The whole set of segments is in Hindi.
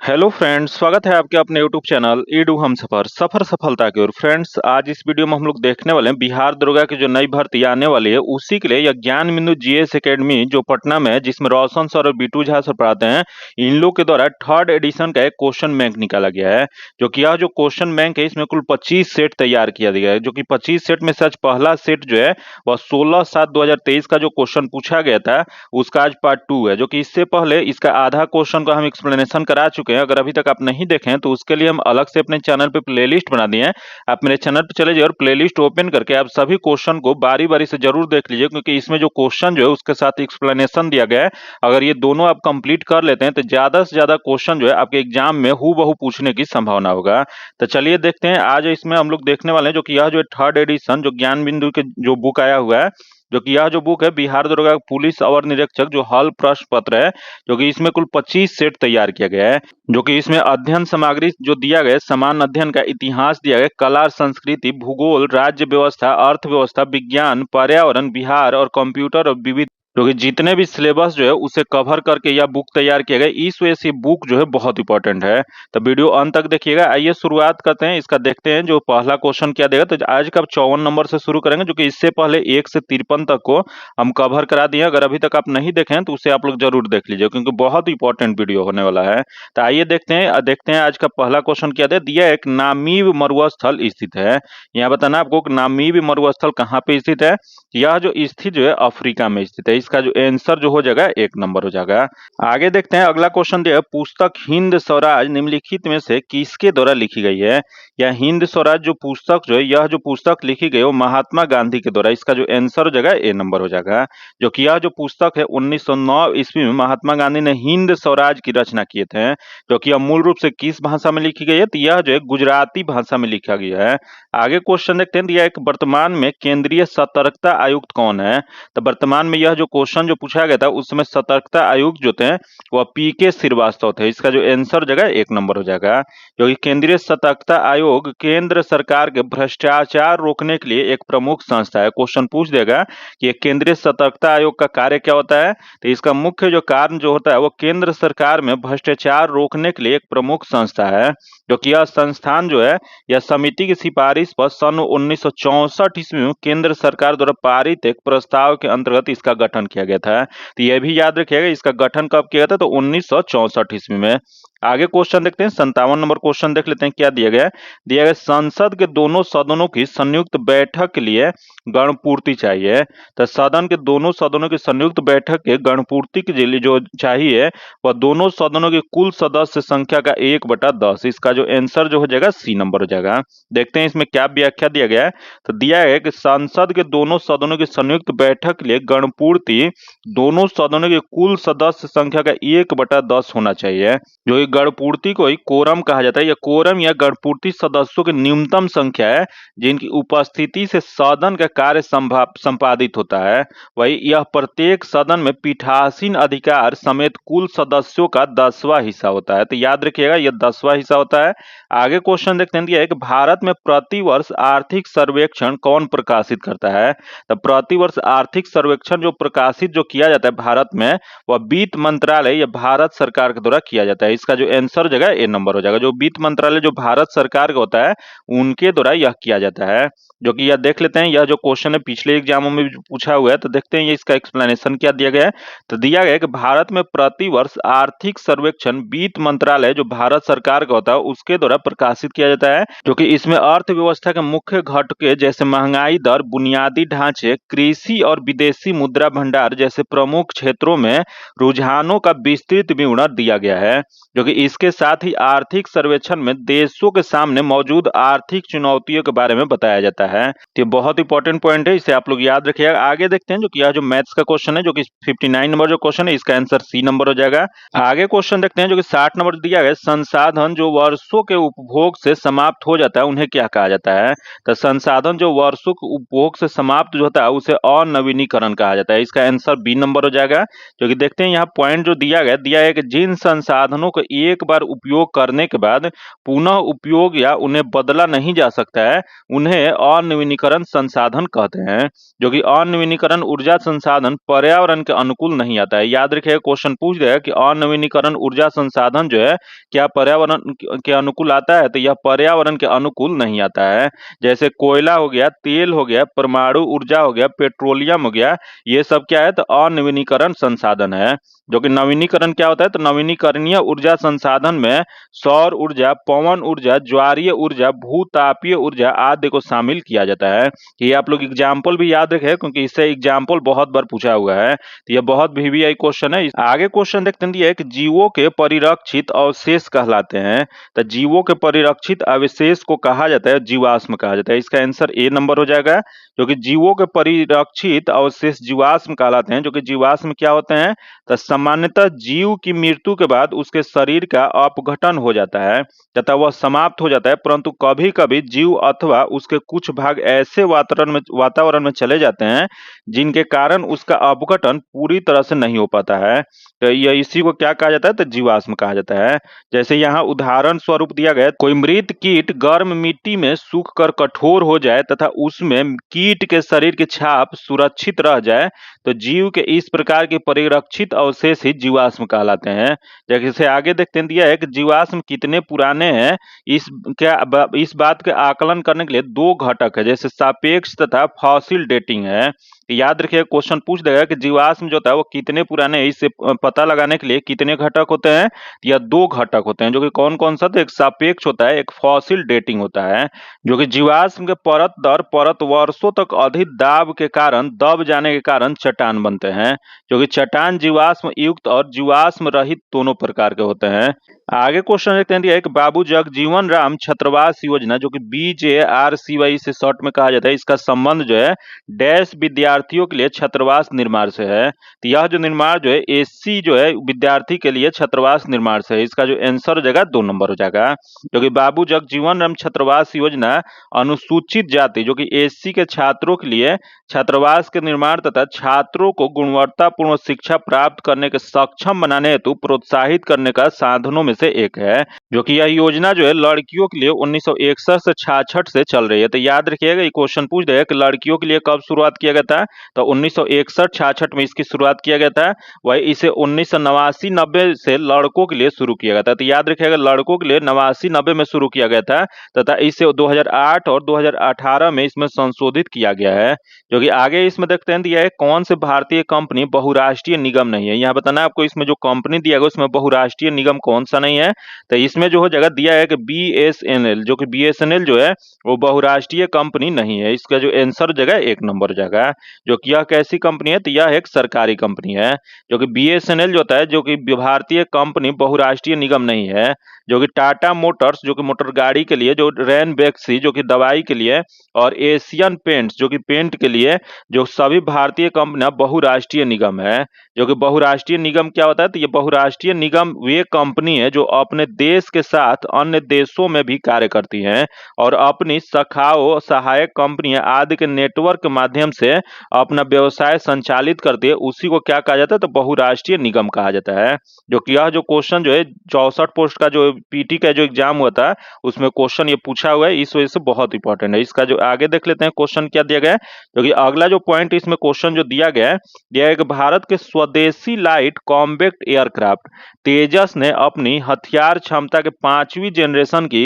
हेलो फ्रेंड्स, स्वागत है आपके अपने यूट्यूब चैनल ईडू हम सफर सफर सफलता की ओर। फ्रेंड्स, आज इस वीडियो में हम लोग देखने वाले हैं बिहार दरोगा की जो नई भर्ती आने वाली है उसी के लिए यह ज्ञान बिंदु जीएस एकेडमी जो पटना में है, जिसमें रोशन सर और बीटू झा सर पढ़ाते हैं। इन लोग के द्वारा थर्ड एडिशन का एक क्वेश्चन बैंक निकाला गया है। जो कि यह जो क्वेश्चन बैंक है इसमें कुल 25 सेट तैयार किया गया है। जो कि 25 सेट में से आज पहला सेट जो है वह 16/7/2023 का जो क्वेश्चन पूछा गया था उसका आज पार्ट 2 है। जो कि इससे पहले इसका आधा क्वेश्चन का हम एक्सप्लेनेशन करा चुके हैं। अगर अभी तक आप नहीं देखे हैं तो उसके लिए हम अलग से अपने चैनल पे प्लेलिस्ट बना दिए हैं। आप मेरे चैनल पे चले जाइए और प्लेलिस्ट ओपन करके आप सभी क्वेश्चन को बारी बारी से जरूर देख लीजिए, क्योंकि इसमें जो क्वेश्चन जो है उसके साथ एक्सप्लेनेशन दिया गया है। अगर ये दोनों आप कंप्लीट कर लेते हैं तो ज्यादा से ज्यादा क्वेश्चन जो है आपके एग्जाम में हूबहू पूछने की संभावना होगा। तो चलिए देखते हैं। आज इसमें हम लोग देखने वाले हैं जो कि यह जो थर्ड एडिशन जो ज्ञान बिंदु के जो बुक आया हुआ है, जो कि यह जो बुक है बिहार दरोगा पुलिस अवर निरीक्षक जो हल प्रश्न पत्र है, जो कि इसमें कुल 25 सेट तैयार किया गया है। जो कि इसमें अध्ययन सामग्री जो दिया गया है, समान अध्ययन का इतिहास दिया गया, कला और संस्कृति, भूगोल, राज्य व्यवस्था, अर्थव्यवस्था, विज्ञान, पर्यावरण, बिहार और कंप्यूटर और विविध, क्योंकि जितने भी सिलेबस जो है उसे कवर करके यह बुक तैयार किया गया। इस वजह से बुक जो है बहुत इंपॉर्टेंट है। तो वीडियो अंत तक देखिएगा। आइए शुरुआत करते हैं इसका, देखते हैं जो पहला क्वेश्चन क्या देगा। तो आज का 54 नंबर से शुरू करेंगे, जो कि इससे पहले 1 से 53 तक को हम कवर करा दिए। अगर अभी तक आप नहीं देखे हैं तो उसे आप लोग जरूर देख लीजिए, क्योंकि बहुत इंपॉर्टेंट वीडियो होने वाला है। तो आइए देखते हैं आज का पहला क्वेश्चन क्या दिया। एक नामीब मरुस्थल स्थित है। यहाँ बताना आपको नामीब मरुस्थल कहाँ पे स्थित है। यह जो स्थित जो है अफ्रीका में स्थित है। इसका जो आंसर जो हो जाएगा 1 नंबर हो जाएगा। आगे देखते हैं अगला क्वेश्चन दिया है, पुस्तक हिंद स्वराज निम्नलिखित में से किसके द्वारा लिखी गई है। यह हिंद स्वराज जो पुस्तक जो है, यह जो पुस्तक लिखी गई है वो महात्मा गांधी के द्वारा। इसका जो आंसर हो जाएगा ए नंबर हो जाएगा। जो कि यह जो पुस्तक है 1909 ईस्वी में महात्मा गांधी ने हिंद स्वराज की रचना किए थे। जो कि यह मूल रूप से किस भाषा में लिखी गई है, तो यह जो है गुजराती भाषा में लिखा गया है। आगे क्वेश्चन देखते हैं, दिया एक वर्तमान में केंद्रीय सतर्कता आयुक्त कौन है। तो वर्तमान में यह जो क्वेश्चन जो पूछा गया था उसमें सतर्कता आयुक्त जो थे वह पीके श्रीवास्तव थे। इसका जो आंसर जगह 1 नंबर हो जाएगा। क्योंकि केंद्रीय सतर्कता आयोग केंद्र सरकार के भ्रष्टाचार रोकने के लिए एक प्रमुख संस्था है। क्वेश्चन पूछ देगा कि ये केंद्रीय सतर्कता आयोग का कार्य क्या होता है। तो इसका मुख्य जो कार्य जो होता है वो केंद्र सरकार में भ्रष्टाचार रोकने के लिए एक प्रमुख संस्था है। जो कि यह संस्थान जो है यह समिति की सिफारिश पर सन 1964 ईस्वी में केंद्र सरकार द्वारा पारित एक प्रस्ताव के अंतर्गत इसका गठन किया गया था। तो यह भी याद रखिएगा इसका गठन कब किया गया था, तो 1964 ईस्वी में। आगे क्वेश्चन देखते हैं, 57 नंबर क्वेश्चन देख लेते हैं क्या दिया गया है। दिया गया संसद के दोनों सदनों की संयुक्त बैठक के लिए गणपूर्ति चाहिए। तो सदन के दोनों सदनों की संयुक्त बैठक के गणपूर्ति के लिए जो चाहिए वह दोनों सदनों की कुल सदस्य संख्या का 1/10। इसका जो आंसर जो हो जाएगा सी नंबर हो जाएगा। देखते हैं इसमें क्या व्याख्या दिया गया है। तो दिया है कि संसद के दोनों सदनों की संयुक्त बैठक के लिए गणपूर्ति दोनों सदनों के कुल सदस्य संख्या का 1/10 होना चाहिए। जो ये गणपूर्ति को ही कोरम कहा जाता है। यह कोरम या गणपूर्ति सदस्यों की न्यूनतम संख्या है जिनकी उपस्थिति से सदन का कार्य संपादित होता है। वही यह प्रत्येक सदन में पीठासीन अधिकार समेत कुल सदस्यों का 10वां हिस्सा होता है। तो याद रखिएगा यह 10वां हिस्सा होता है। आगे क्वेश्चन देखते हैं, दिया है कि भारत में प्रतिवर्ष आर्थिक सर्वेक्षण कौन प्रकाशित करता है। तो प्रतिवर्ष आर्थिक सर्वेक्षण जो प्रकाशित जो किया जाता है भारत में वह वित्त मंत्रालय या भारत सरकार के द्वारा किया जाता है। इसका जो आंसर हो जाएगा ए नंबर हो जाएगा। जो वित्त मंत्रालय जो भारत सरकार का होता है उनके द्वारा यह किया जाता है। जो कि यह देख लेते हैं, यह जो क्वेश्चन है पिछले एग्जामों में भी पूछा हुआ है। तो देखते हैं ये इसका एक्सप्लेनेशन क्या दिया गया है। तो दिया गया है कि भारत में प्रतिवर्ष आर्थिक सर्वेक्षण वित्त मंत्रालय जो भारत सरकार का होता है उसके द्वारा प्रकाशित किया जाता है। जो कि इसमें अर्थव्यवस्था के मुख्य घटक जैसे महंगाई दर, बुनियादी ढांचे, कृषि और विदेशी मुद्रा भंडार जैसे प्रमुख क्षेत्रों में रुझानों का विस्तृत विवरण दिया गया है। जो कि इसके साथ ही आर्थिक सर्वेक्षण में देशों के सामने मौजूद आर्थिक चुनौतियों के बारे में बताया जाता है। तो ये बहुत इंपॉर्टेंट पॉइंट है, इसे आप लोग याद रखिएगा। आगे देखते हैं जो कि यह जो मैथ्स का क्वेश्चन है, जो कि 59 नंबर जो क्वेश्चन है इसका आंसर सी नंबर हो जाएगा। आगे क्वेश्चन देखते हैं जो कि 60 नंबर दिया गया, संसाधन जो वर्षों के उपभोग से समाप्त हो जाता है उन्हें क्या कहा जाता है। तो संसाधन जो वर्षों के उपभोग से समाप्त जो होता है उसे अनवीनीकरण कहा जाता है। इसका आंसर बी नंबर हो जाएगा। जो कि देखते हैं यहाँ पॉइंट जो दिया है कि जिन संसाधनों को एक बार उपयोग करने के बाद पुनः उपयोग या उन्हें बदला नहीं जा सकता है, उन्हें अनवीनीकरण संसाधन कहते हैं। जो कि अनवीनीकरण ऊर्जा संसाधन पर्यावरण के अनुकूल नहीं आता है। याद रखिए, क्वेश्चन पूछ देगा कि अनवीनीकरण ऊर्जा संसाधन जो है क्या पर्यावरण के अनुकूल आता है, तो यह पर्यावरण के अनुकूल नहीं आता है। जैसे कोयला हो गया, तेल हो गया, परमाणु ऊर्जा हो गया, पेट्रोलियम हो गया, ये सब क्या है, तो अनवीनीकरण संसाधन है। जो कि नवीनीकरण क्या होता है, तो नवीनीकरणीय ऊर्जा संसाधन में सौर ऊर्जा, पवन ऊर्जा, ज्वारीय ऊर्जा, भूतापीय ऊर्जा आदि को शामिल किया जाता है। ये आप लोग एग्जाम्पल भी याद रखें, क्योंकि इससे एग्जाम्पल बहुत बार पूछा हुआ है, तो यह बहुत VVI क्वेश्चन है। आगे क्वेश्चन देखते हैं, ये कि जीवों के परिरक्षित अवशेष कहलाते हैं। तो जीवों के परिरक्षित अवशेष को कहा जाता है जीवाश्म कहा जाता है। इसका आंसर ए नंबर हो जाएगा, जो कि जीवों के परिरक्षित अवशेष जीवाश्म कहलाते हैं। जो कि जीवाश्म क्या होते हैं, तो सामान्यतः जीव की मृत्यु के बाद उसके शरीर का अपघटन हो जाता है तथा वह समाप्त हो जाता है, परंतु कभी कभी जीव अथवा उसके कुछ भाग ऐसे वातावरण में चले जाते हैं जिनके कारण उसका अपघटन पूरी तरह से नहीं हो पाता है। तो यह इसी को क्या कहा जाता है, तो जीवाश्म कहा जाता है। जैसे यहाँ उदाहरण स्वरूप दिया गया, कोई मृत कीट गर्म मिट्टी में सूख कर कठोर हो जाए तथा उसमें कीट के शरीर की छाप सुरक्षित रह जाए, तो जीव के इस प्रकार के परिरक्षित अवशेष ही जीवाश्म कहलाते हैं। जैसे आगे देखते हैं, दिया है कि जीवाश्म कितने पुराने हैं, इस बात के आकलन करने के लिए दो घटक है, जैसे सापेक्ष तथा फॉसिल डेटिंग है। याद रखिए, क्वेश्चन पूछ देगा कि जीवाश्म जो होता है वो कितने पुराने हैं, इससे पता लगाने के लिए कितने घटक होते हैं, या दो घटक होते हैं। जो कि कौन कौन सा, तो एक सापेक्ष होता है, एक फॉसिल डेटिंग होता है। जो कि जीवाश्म के परत दर परत वर्षों तक अधिक दाब के कारण, दब जाने के कारण चट्टान बनते हैं। जो कि चट्टान जीवाश्म युक्त और जीवाश्म रहित दोनों प्रकार के होते हैं। आगे क्वेश्चन देखते हैं, एक बाबू जगजीवन राम छात्रावास योजना, जो कि BJRCY से शॉर्ट में कहा जाता है, इसका संबंध जो है डैश विद्यार्थियों के लिए छात्रावास निर्माण से है। तो यह जो निर्माण जो है SC जो है विद्यार्थी के लिए छात्रावास निर्माण से है। इसका जो आंसर हो जाएगा 2 नंबर हो जाएगा। जो कि बाबू जगजीवन राम छात्रावास योजना अनुसूचित जाति जो कि SC के छात्रों के लिए छात्रावास के निर्माण तथा छात्रों को गुणवत्तापूर्ण शिक्षा प्राप्त करने के सक्षम बनाने हेतु प्रोत्साहित करने का साधनों में से एक है। जो कि यह योजना जो है लड़कियों के लिए 1961 से 66 से चल रही है। तो याद रखिएगा, ये क्वेश्चन पूछ देगा कि लड़कियों के लिए कब शुरुआत किया गया था, तो 1961-66 में इसकी शुरुआत किया गया था। वही इसे 1989-90 से लड़कों के लिए शुरू किया गया था। तो याद रखिएगा, लड़कों के लिए 89-90 में शुरू किया गया था तथा इसे 2008 और 2018 में इसमें संशोधित किया गया है। जो कि आगे इसमें देखते हैं, दिया है कौन से भारतीय कंपनी बहुराष्ट्रीय निगम नहीं है। यहाँ बताना आपको, इसमें जो कंपनी दिया गया उसमें बहुराष्ट्रीय निगम कौन सा नहीं है, तो इसमें जो हो जाएगा दिया है कि BSNL, जो कि BSNL जो है वो बहुराष्ट्रीय कंपनी नहीं है। इसका जो आंसर जगह 1 नंबर हो जाएगा। जो कि यह कैसी कंपनी है, तो यह एक सरकारी कंपनी है। जो कि BSNL जो होता है, जो कि भारतीय कंपनी बहुराष्ट्रीय निगम नहीं है। जो कि टाटा मोटर्स जो कि मोटर गाड़ी के लिए, जो रैनबैक्सी जो कि दवाई के लिए, और एशियन पेंट्स जो कि पेंट के लिए, जो सभी भारतीय कंपनियां बहुराष्ट्रीय निगम है। जो कि बहुराष्ट्रीय निगम क्या होता है, तो ये बहुराष्ट्रीय निगम वे कंपनी है जो अपने देश के साथ अन्य देशों में भी कार्य करती हैं और अपनी शाखाओं, सहायक कंपनियां आदि के नेटवर्क के माध्यम से अपना व्यवसाय संचालित करती है। उसी को क्या कहा जाता है, तो बहुराष्ट्रीय निगम कहा जाता है। जो कि यह जो क्वेश्चन जो है 64 पोस्ट का जो PT का जो एग्जाम हुआ था उसमें क्वेश्चन ये पूछा हुआ है, इस वजह से बहुत इंपॉर्टेंट है। इसका जो आगे देख लेते हैं क्वेश्चन क्या दिया गया है। जो कि अगला जो पॉइंट इसमें क्वेश्चन जो दिया गया है कि भारत के स्वदेशी लाइट कॉम्बैक्ट एयरक्राफ्ट तेजस ने अपनी हथियार क्षमता के 5वीं जनरेशन की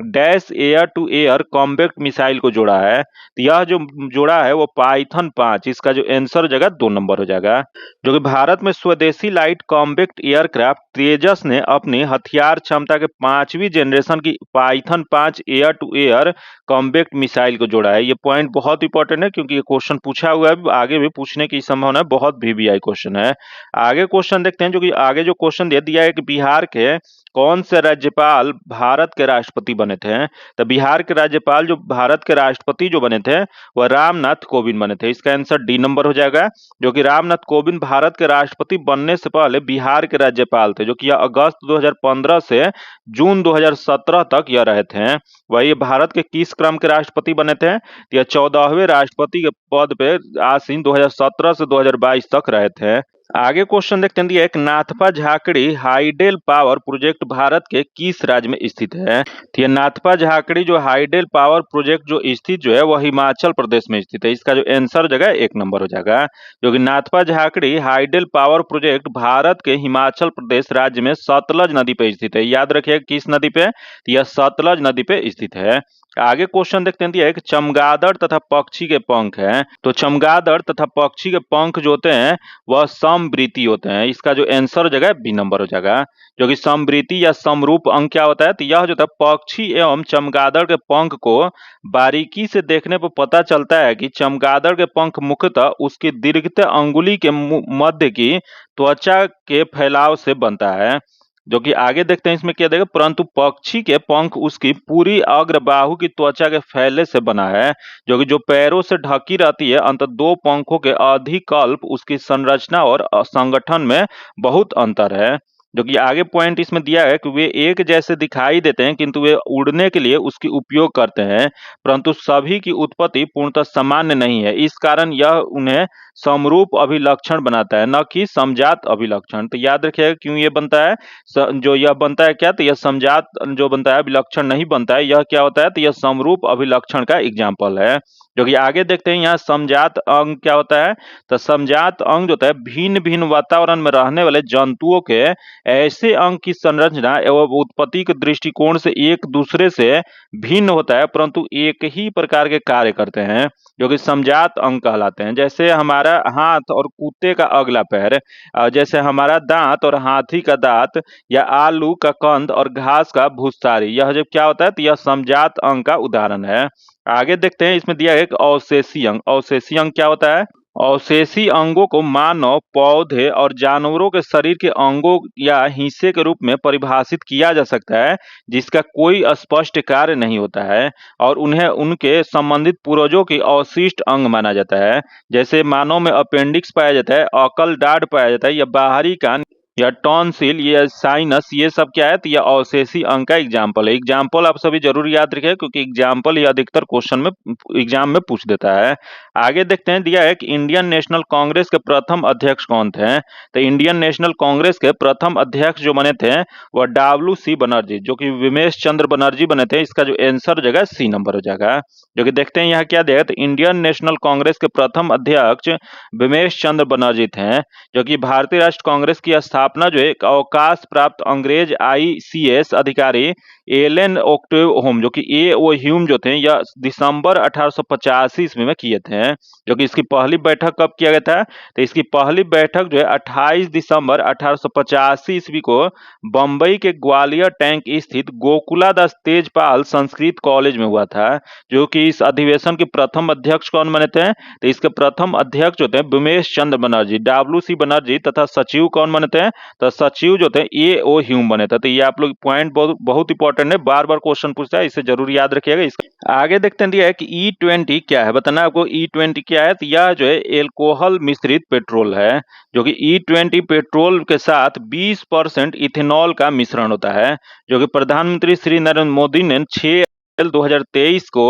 dash air to air combat missile को जोड़ा है। तो यह जो जोड़ा है वो पाइथन 5, इसका जो आंसर जगह 2 नंबर हो जाएगा। जो कि भारत में स्वदेशी लाइट कॉम्बैक्ट एयरक्राफ्ट तेजस ने अपनी हथियार क्षमता के 5वीं जनरेशन की Python 5 air to air combat missile को जोड़ा है। ये पॉइंट बहुत इंपॉर्टेंट है क्योंकि ये क्वेश्चन पूछा हुआ है, आगे भी पूछने की संभावना है, बहुत VVI क्वेश्चन है। आगे क्वेश्चन देखते हैं, जो कि आगे जो क्वेश्चन दे दिया है कि बिहार के कौन से राज्यपाल भारत के राष्ट्रपति बने थे। तो बिहार के राज्यपाल जो भारत के राष्ट्रपति जो बने थे वह रामनाथ कोविंद बने थे। इसका आंसर D नंबर हो जाएगा। जो कि रामनाथ कोविंद भारत के राष्ट्रपति बनने से पहले बिहार के राज्यपाल थे, जो कि यह अगस्त 2015 से जून 2017 तक यह रहे थे। वही भारत के किस क्रम के राष्ट्रपति बने थे, यह 14वें राष्ट्रपति के पद पे आसीन 2017 से 2022 तक रहे थे। आगे क्वेश्चन देखते हैं, एक Nathpa Jhakri hydel power project Bharat के किस राज्य में स्थित है? तो ये नाथपा झाकड़ी जो हाइडल पावर प्रोजेक्ट जो स्थित जो है वह हिमाचल प्रदेश में स्थित है। इसका जो आंसर हो जाएगा 1 नंबर हो जाएगा, जो कि Nathpa Jhakri hydel power project Bharat के हिमाचल प्रदेश राज्य में सतलज नदी पे स्थित है। याद रखिएगा किस नदी पे? तो यह सतलज नदी पे स्थित है। आगे क्वेश्चन देखते हैं, दिया है कि चमगादड़ तथा पक्षी के पंख हैं। तो चमगादड़ तथा पक्षी के पंख जो होते हैं वह समवृत्ति होते हैं। इसका जो आंसर हो जाएगा बी नंबर हो जाएगा, जो कि समवृत्ति या समरूप अंक क्या होता है? तो यह जो होता है पक्षी एवं चमगादड़ के पंख को बारीकी से देखने पर पता चलता है कि चमगादड़ के पंख मुख्यतः उसकी दीर्घतः अंगुली के मध्य की त्वचा के फैलाव से बनता है, जो कि आगे देखते हैं इसमें क्या देगा। परंतु पक्षी के पंख उसकी पूरी अग्र बाहु की त्वचा के फैले से बना है, जो कि जो पैरों से ढकी रहती है। अंत 2 पंखों के अधिकल्प उसकी संरचना और संगठन में बहुत अंतर है, जो कि आगे पॉइंट इसमें दिया है कि वे एक जैसे दिखाई देते हैं किंतु वे उड़ने के लिए उसकी उपयोग करते हैं, परंतु सभी की उत्पत्ति पूर्णतः सामान्य नहीं है। इस कारण यह उन्हें समरूप अभिलक्षण बनाता है, न कि समजात अभिलक्षण। तो याद रखिएगा क्यों ये बनता है, जो यह बनता है क्या? तो यह समजात जो बनता है अभिलक्षण नहीं बनता है। यह क्या होता है? तो यह समरूप अभिलक्षण का एग्जाम्पल है, जो कि आगे देखते हैं यहाँ समजात अंग क्या होता है। तो समजात अंग जो होता है भिन्न भिन्न वातावरण में रहने वाले जंतुओं के ऐसे अंग की संरचना एवं उत्पत्ति के दृष्टिकोण से एक दूसरे से भिन्न होता है, परंतु एक ही प्रकार के कार्य करते हैं, जो कि समजात अंग कहलाते हैं। जैसे हमारा हाथ और कुत्ते का अगला पैर, जैसे हमारा दांत और हाथी का दांत, या आलू का कंद और घास का भूसारी, यह जब क्या होता है तो यह समजात अंग का उदाहरण है। आगे देखते हैं इसमें दिया है एक अवशेषी अंग। अवशेषी अंग क्या होता है? अवशेषी अंगों को मानव, पौधे और जानवरों के शरीर के अंगों या हिस्से के रूप में परिभाषित किया जा सकता है जिसका कोई स्पष्ट कार्य नहीं होता है और उन्हें उनके संबंधित पूर्वजों की अवशिष्ट अंग माना जाता है। जैसे मानव में अपेंडिक्स पाया जाता है, अकल दाढ़ पाया जाता है, या बाहरी कान या टॉन्सिल या साइनस, ये सब क्या है? तो यह अवशेषी अंग का एग्जाम्पल है। एग्जाम्पल आप सभी जरूर याद रखिए क्योंकि एग्जाम्पल ये अधिकतर क्वेश्चन में एग्जाम में पूछ देता है। आगे देखते हैं, दिया है कि इंडियन नेशनल कांग्रेस के प्रथम अध्यक्ष कौन थे? तो इंडियन नेशनल कांग्रेस के प्रथम अध्यक्ष जो बने थे वह डब्ल्यू.सी. बनर्जी, जो कि विमेश चंद्र बनर्जी बने थे। इसका जो आंसर हो जाएगा सी नंबर हो जाएगा, जो कि देखते हैं यहाँ क्या दिया है। तो इंडियन नेशनल कांग्रेस के प्रथम अध्यक्ष विमेश चंद्र बनर्जी थे, जो कि भारतीय राष्ट्र कांग्रेस की स्थापना जो एक अवकाश प्राप्त अंग्रेज ICS अधिकारी एलन ओक्टेव होम, जो कि A.O. ह्यूम जो थे, यह दिसंबर 1885 ईस्वी में किए थे। जो कि इसकी पहली बैठक कब किया गया था? तो इसकी पहली बैठक जो है 28 दिसंबर 1885 ईस्वी को बंबई के ग्वालियर टैंक स्थित गोकुलादास तेजपाल संस्कृत कॉलेज में हुआ था। जो कि इस अधिवेशन के प्रथम अध्यक्ष कौन बने थे? तो इसके प्रथम अध्यक्ष जो थे विमेश चंद्र बनर्जी, डब्ल्यू.सी. बनर्जी, तथा सचिव कौन बने थे? तो सचिव जो थे A.O. ह्यूम बने थे। तो ये आप लोग पॉइंट बहुत इंपॉर्टेंट है, बार बार क्वेश्चन पूछता है, इसे जरूर याद रखिएगा। इसका आगे देखते हैं, दिया है कि E20 क्या है? बताना आपको E20 क्या है। तो यह जो है एल्कोहल मिश्रित पेट्रोल है, जो कि E20 पेट्रोल के साथ 20% इथेनॉल का मिश्रण होता है, जो कि प्रधानमंत्री श्री नरेंद्र मोदी ने 6 अप्रैल 2023 को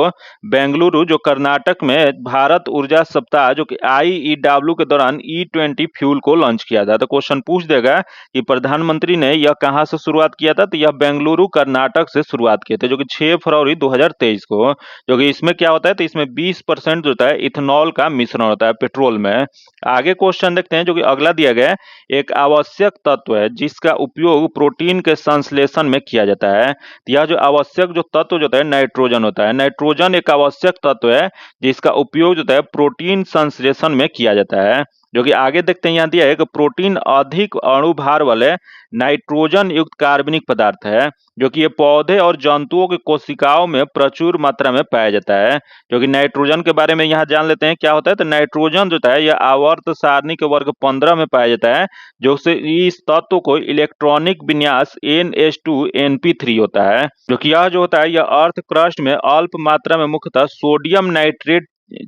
बेंगलुरु जो कर्नाटक में भारत ऊर्जा सप्ताह जो कि IEW के दौरान E20 फ्यूल को लॉन्च किया था। तो क्वेश्चन पूछ देगा कि प्रधानमंत्री ने यह कहां से शुरुआत किया था? तो यह बेंगलुरु कर्नाटक से शुरुआत किए थे, जो कि 6 फरवरी 2023 को। जो कि इसमें क्या होता है? तो इसमें 20% जो होता है इथेनॉल का मिश्रण होता है पेट्रोल में। आगे क्वेश्चन देखते हैं, जो कि अगला दिया गया है, एक आवश्यक तत्व है जिसका उपयोग प्रोटीन के संश्लेषण में किया जाता है। यह जो आवश्यक जो तत्व जो होता है नाइट्रोजन होता है। नाइट्रोजन एक आवश्यक तत्व है जिसका उपयोग जो होता है प्रोटीन संश्लेषण में किया जाता है। जो कि आगे देखते हैं, यहाँ दिया है कि प्रोटीन अधिक अणुभार वाले नाइट्रोजन युक्त कार्बनिक पदार्थ है, जो कि ये पौधे और जंतुओं की कोशिकाओं में प्रचुर मात्रा में पाया जाता है। जो कि नाइट्रोजन के बारे में यहाँ जान लेते हैं क्या होता है। तो नाइट्रोजन जो होता है यह आवर्त सारणी के वर्ग 15 में पाया जाता है, जो से इस तत्व को इलेक्ट्रॉनिक विन्यास NH2NP3 होता है। जो कि यह जो होता है यह अर्थ क्रस्ट में अल्प मात्रा में मुख्यतः सोडियम नाइट्रेट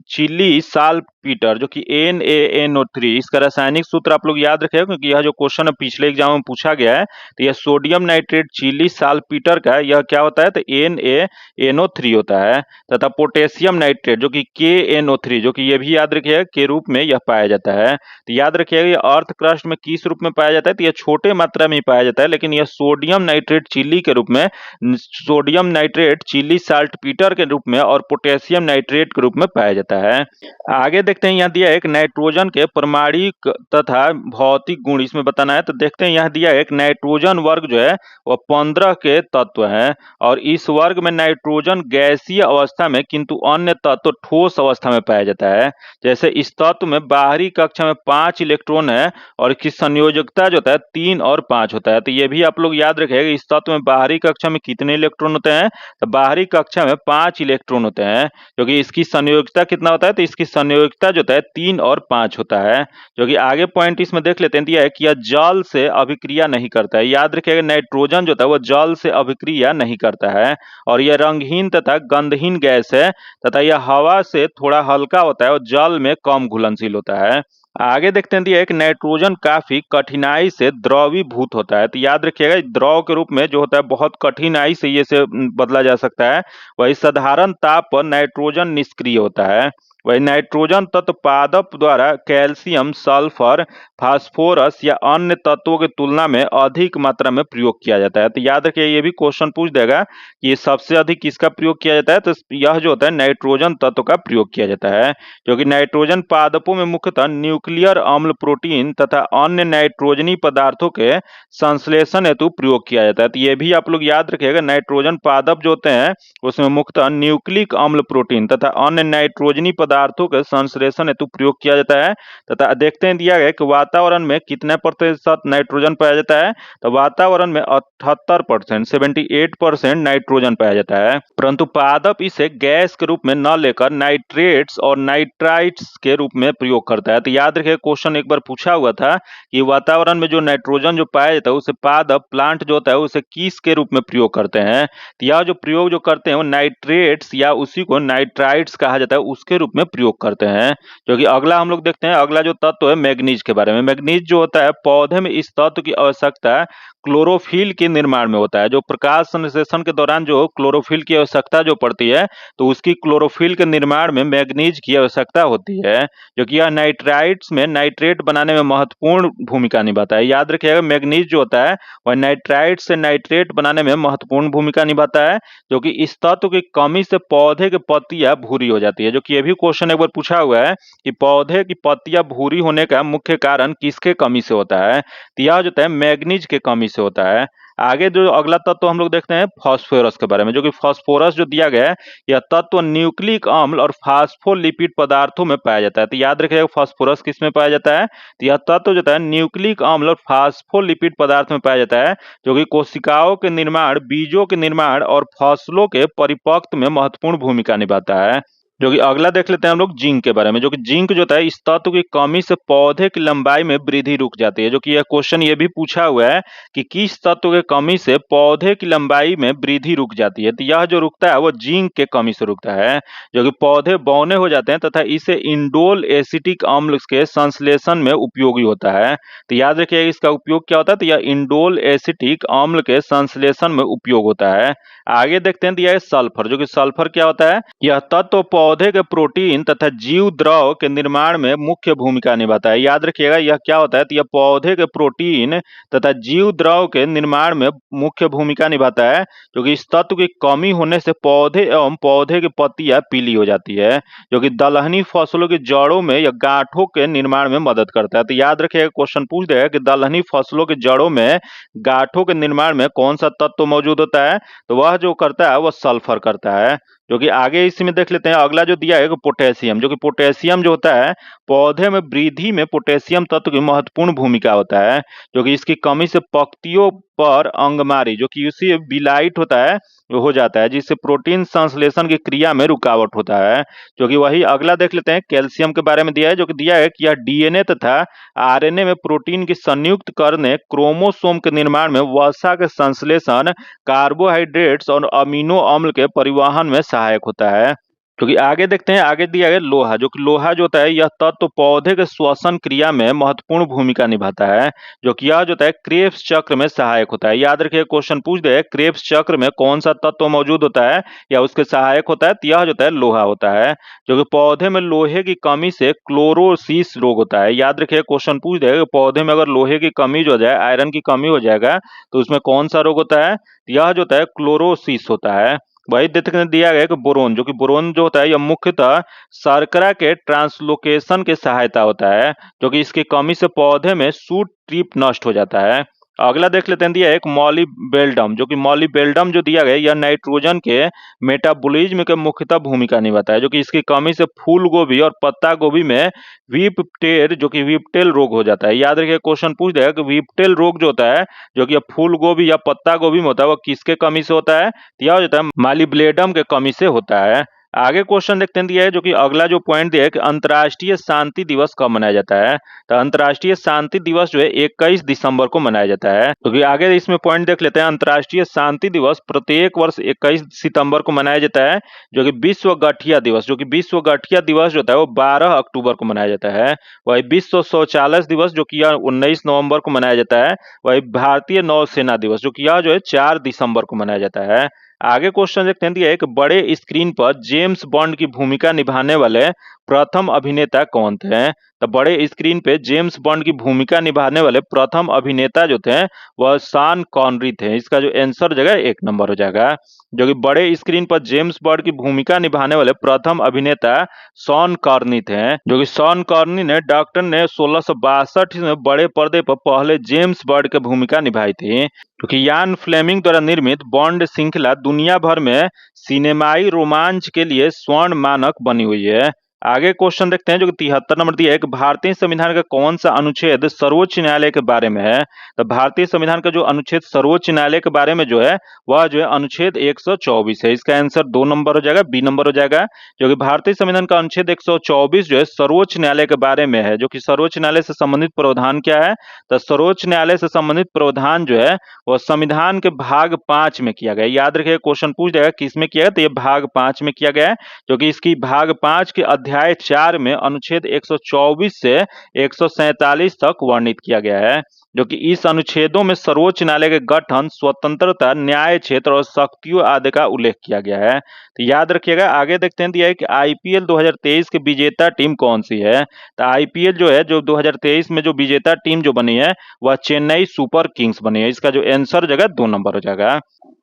चिली साल्टपीटर जो कि NaNO3, इसका रासायनिक सूत्र आप लोग याद रखें, क्योंकि यह जो क्वेश्चन पिछले एग्जाम में पूछा गया है, तो यह सोडियम नाइट्रेट चिली साल्टपीटर का यह क्या होता है, तो NaNO3 होता है। तथा पोटेशियम नाइट्रेट जो कि KNO3, जो कि ये भी याद रखिएगा के रूप में यह पाया जाता है। तो याद रखिएगा ये अर्थ क्रस्ट में किस रूप में पाया जाता है, तो यह छोटे मात्रा में ही पाया जाता है, लेकिन यह सोडियम नाइट्रेट चिली के रूप में, सोडियम नाइट्रेट चिली साल्टपीटर के रूप में और पोटेशियम नाइट्रेट के रूप में पाया जाता है। आगे देखते हैं, यहाँ दिया है एक नाइट्रोजन के परमाणिक तथा भौतिक गुण इसमें बताना है। तो देखते हैं, यहाँ दिया है एक नाइट्रोजन वर्ग जो है वह 15 के तत्व है, और इस वर्ग में नाइट्रोजन गैसीय अवस्था में किंतु अन्य तत्व ठोस अवस्था में पाया जाता है। जैसे इस तत्व में बाहरी कक्षा में 5 इलेक्ट्रॉन है और इसकी संयोजकता जो होता है 3 और 5 होता है। तो ये भी आप लोग याद रखेंगे, इस तत्व में बाहरी कक्षा में कितने इलेक्ट्रॉन होते हैं, तो बाहरी कक्षा में 5 इलेक्ट्रॉन होते हैं। क्योंकि इसकी संयोजकता कितना होता है, तो इसकी संयोजकता जो होता है 3 और 5 होता है। जो कि आगे पॉइंट इसमें देख लेते हैं, दिया है कि यह जल से अभिक्रिया नहीं करता है। याद रखिएगा नाइट्रोजन जो होता है वह जल से अभिक्रिया नहीं करता है, और यह रंगहीन तथा गंधहीन गैस है, तथा यह हवा से थोड़ा हल्का होता है और जल में कम घुलनशील होता है। आगे देखते हैं, दिया है कि नाइट्रोजन काफी कठिनाई से द्रवीभूत होता है। तो याद रखिएगा द्रव के रूप में जो होता है बहुत कठिनाई से ये से बदला जा सकता है। वही साधारण ताप पर नाइट्रोजन निष्क्रिय होता है। वही नाइट्रोजन तत्व पादप द्वारा कैल्शियम, सल्फर, फास्फोरस या अन्य तत्वों की तुलना में अधिक मात्रा में प्रयोग किया जाता है। तो याद रखिए ये भी क्वेश्चन पूछ देगा कि ये सबसे अधिक किसका प्रयोग किया जाता है, तो यह जो होता है नाइट्रोजन तत्व का प्रयोग किया जाता है। क्योंकि नाइट्रोजन पादपों में मुख्यतः न्यूक्लियर अम्ल, प्रोटीन तथा अन्य नाइट्रोजनी पदार्थों के संश्लेषण हेतु प्रयोग किया जाता है। तो ये भी आप लोग याद रखिएगा, नाइट्रोजन पादप जो होते हैं उसमें मुख्यतः न्यूक्लिक अम्ल, प्रोटीन तथा अन्य नाइट्रोजनी पदार्थों के संश्लेषण हेतु प्रयोग किया जाता है। तथा देखते हैं, दिया गया कि वातावरण में कितने प्रतिशत नाइट्रोजन पाया जाता है, तो वातावरण में 78%, 78% नाइट्रोजन पाया जाता है। परंतु पादप इसे गैस के रूप में न लेकर नाइट्रेट्स और नाइट्राइट्स के रूप में प्रयोग करता है। तो याद रखिए क्वेश्चन एक बार पूछा हुआ था कि वातावरण में जो नाइट्रोजन जो पाया जाता है उसे पादप, प्लांट जो होता है उसे किस के रूप में प्रयोग करते हैं, तो यह जो प्रयोग जो करते हैं वो नाइट्रेट्स या उसी को नाइट्राइट्स कहा जाता है उसके रूप में प्रयोग करते हैं। क्योंकि अगला हम लोग देखते हैं, अगला जो तत्व है मैग्नीज के बारे में। मैग्नीज जो होता है पौधे में इस तत्व की आवश्यकता क्लोरोफिल के निर्माण में होता है। जो प्रकाश संश्लेषण के दौरान जो क्लोरोफिल की आवश्यकता जो पड़ती है, तो उसकी क्लोरोफिल के निर्माण में मैग्नीज की आवश्यकता होती है, जो कि यह नाइट्राइट्स में नाइट्रेट बनाने में महत्वपूर्ण भूमिका निभाता है। याद रखिएगा मैग्नीज जो होता है वह नाइट्राइट से नाइट्रेट बनाने में महत्वपूर्ण भूमिका निभाता है, जो कि इस तत्व की कमी से पौधे की पत्तियां भूरी हो जाती है। जो कि ये भी क्वेश्चन एक बार पूछा हुआ है कि पौधे की पत्तियां भूरी होने का मुख्य कारण किसके कमी से होता है, तो यह जो है मैग्नीज के कमी से होता है। आगे जो अगला तत्व हम लोग देखते हैं फास्फोरस के बारे में। जो कि फास्फोरस जो दिया गया है यह तत्व न्यूक्लिक अम्ल और फास्फोलिपिड पदार्थों में पाया जाता है। तो याद रखिएगा फास्फोरस किस में पाया जाता है, तो यह तत्व जो है न्यूक्लिक अम्ल और फास्फोलिपिड पदार्थ में पाया जाता है, जो कि कोशिकाओं के निर्माण, बीजों के निर्माण और फसलों के परिपक्व में महत्वपूर्ण भूमिका निभाता है। जो कि अगला देख लेते हैं हम लोग जिंक के बारे में। जो कि जिंक जो है इस तत्व की कमी से पौधे की लंबाई में वृद्धि रुक जाती है। जो कि यह क्वेश्चन ये भी पूछा हुआ है कि किस तत्व की कमी से पौधे की लंबाई में वृद्धि रुक जाती है, तो यह जो रुकता है वो जिंक के कमी से रुकता है। जो कि पौधे बौने हो जाते हैं तथा इसे इंडोल एसिटिक अम्ल के संश्लेषण में उपयोगी होता है। तो याद रखिए इसका उपयोग क्या होता है, तो यह इंडोल एसिटिक अम्ल के संश्लेषण में उपयोग होता है। आगे देखते हैं, दिया है सल्फर। जो कि सल्फर क्या होता है, यह तत्व पौधे के प्रोटीन तथा जीव द्रव के निर्माण में मुख्य भूमिका निभाता है। याद रखिएगा यह क्या होता है, तो यह पौधे के प्रोटीन तथा जीव द्रव के निर्माण में मुख्य भूमिका निभाता है। क्योंकि इस तत्व की कमी होने से पौधे एवं पौधे की पत्तियां पीली हो जाती है, जो कि दलहनी फसलों की जड़ों में या गांठों के निर्माण में मदद करता है। तो याद रखिएगा क्वेश्चन पूछ देगा कि दलहनी फसलों की जड़ों में गांठों के निर्माण में कौन सा तत्व मौजूद होता है, तो वह जो करता है वह सल्फर करता है। जो कि आगे इसी में देख लेते हैं, अगला जो दिया है पोटेशियम। जो कि पोटेशियम जो होता है पौधे में वृद्धि में पोटेशियम तत्व की महत्वपूर्ण भूमिका होता है। जो कि इसकी कमी से पत्तियों पर अंगमारी, जो कि उसी बिलाइट होता है, वो हो जाता है, जिससे प्रोटीन संश्लेषण की क्रिया में रुकावट होता है। जो कि वही अगला देख लेते हैं कैल्शियम के बारे में दिया है। जो कि दिया है कि यह डीएनए तथा आरएनए में प्रोटीन की संयुक्त करने, क्रोमोसोम के निर्माण में, वसा के संश्लेषण, कार्बोहाइड्रेट्स और अमीनो अम्ल के परिवहन में सहायक होता है। क्योंकि आगे देखते हैं, आगे दिया गया लोहा, जो कि लोहा जो होता है यह तत्व पौधे के श्वसन क्रिया में महत्वपूर्ण भूमिका निभाता है, जो कि यह जो होता है क्रेब्स चक्र में सहायक होता है। याद रखिए, क्वेश्चन पूछ दे क्रेब्स चक्र में कौन सा तत्व मौजूद होता है या उसके सहायक होता है, तो यह जो होता है लोहा होता है, जो कि पौधे में लोहे की कमी से क्लोरोसिस रोग होता है। याद रखिए, क्वेश्चन पूछ दे पौधे में अगर लोहे की कमी जो हो जाए, आयरन की कमी हो जाएगा, तो उसमें कौन सा रोग होता है, यह जो होता है क्लोरोसिस होता है। वही दिया गया है कि बोरोन, जो कि बोरोन जो होता है यह मुख्यतः शर्करा के ट्रांसलोकेशन के सहायता होता है, जो कि इसकी कमी से पौधे में शूट ट्रिप नष्ट हो जाता है। अगला देख लेते हैं, दिया है एक मॉलीबेल्डम, जो कि मॉलीबेल्डम जो दिया गया है, यह नाइट्रोजन के मेटाबॉलिज्म के मुख्यतः भूमिका निभाता है, जो कि इसकी कमी से फूल गोभी और पत्ता गोभी में व्हीपटेल, जो कि व्हीपटेल रोग हो जाता है। याद रखिए, क्वेश्चन पूछ देगा कि व्हीपटेल रोग जो होता है, जो कि फूल गोभी या पत्ता गोभी में होता है, वह किसके कमी से होता है, तो यह हो जाता है मॉलीब्लेडम के कमी से होता है। आगे क्वेश्चन देखते हैं, दिया है जो कि अगला जो पॉइंट दिया है कि अंतर्राष्ट्रीय शांति दिवस कब मनाया जाता है, तो अंतर्राष्ट्रीय शांति दिवस जो है 21 दिसंबर को मनाया जाता है। क्योंकि आगे इसमें पॉइंट देख लेते हैं, अंतर्राष्ट्रीय शांति दिवस प्रत्येक वर्ष 21 सितंबर को मनाया जाता है, जो कि विश्व गठिया दिवस, जो कि विश्व गठिया दिवस जो होता है वो 12 अक्टूबर को मनाया जाता है। वही विश्व शौचालय दिवस जो कि यह 19 नवंबर को मनाया जाता है। वही भारतीय नौसेना दिवस जो कि यह जो है 4 दिसंबर को मनाया जाता है। आगे क्वेश्चन देखते हैं, दिया है कि बड़े स्क्रीन पर जेम्स बॉन्ड की भूमिका निभाने वाले प्रथम अभिनेता कौन थे, तो बड़े स्क्रीन पे जेम्स बॉन्ड की भूमिका निभाने वाले प्रथम अभिनेता जो थे वह शॉन कॉनरी थे। इसका जो आंसर हो जाएगा 1 नंबर हो जाएगा, जो कि बड़े स्क्रीन पर जेम्स बॉन्ड की भूमिका निभाने वाले प्रथम अभिनेता शॉन कॉर्नी थे, जो कि शॉन कॉर्नी ने डॉक्टर ने 1662 में बड़े पर्दे पर पहले जेम्स बॉन्ड की भूमिका निभाई थी, क्योंकि यान फ्लेमिंग द्वारा निर्मित बॉन्ड श्रृंखला दुनिया भर में सिनेमाई रोमांच के लिए स्वर्ण मानक बनी हुई है। आगे क्वेश्चन देखते हैं, जो कि 73 नंबर दिया है कि भारतीय संविधान का कौन सा अनुच्छेद सर्वोच्च न्यायालय के बारे में है, तो भारतीय संविधान का जो अनुच्छेद सर्वोच्च न्यायालय के बारे में जो है वह जो है अनुच्छेद 124 है। इसका आंसर 2 नंबर हो जाएगा, बी नंबर हो जाएगा, जो कि भारतीय संविधान का अनुच्छेद 124 जो है सर्वोच्च न्यायालय के बारे में है, जो कि सर्वोच्च न्यायालय से संबंधित प्रावधान क्या है, तो सर्वोच्च न्यायालय से संबंधित प्रावधान जो है वह संविधान के भाग 5 में किया गया। याद रखिए, क्वेश्चन पूछ जाएगा किस में किया गया, तो ये भाग 5 में किया गया है, जो कि इसकी भाग 5 के अध्याय 4 में अनुच्छेद 124 से 147 तक वर्णित किया गया है, जो कि इस अनुच्छेदों में सर्वोच्च न्यायालय के गठन, स्वतंत्रता, न्याय क्षेत्र और शक्तियों आदि का उल्लेख किया गया है। तो याद रखिएगा। आगे देखते हैं, दिया है कि आईपीएल 2023 की विजेता टीम कौन सी है, तो आईपीएल जो है जो 2023 में जो विजेता टीम जो बनी है वह चेन्नई सुपर किंग्स बनी है। इसका जो आंसर जगह 2 नंबर हो जाएगा,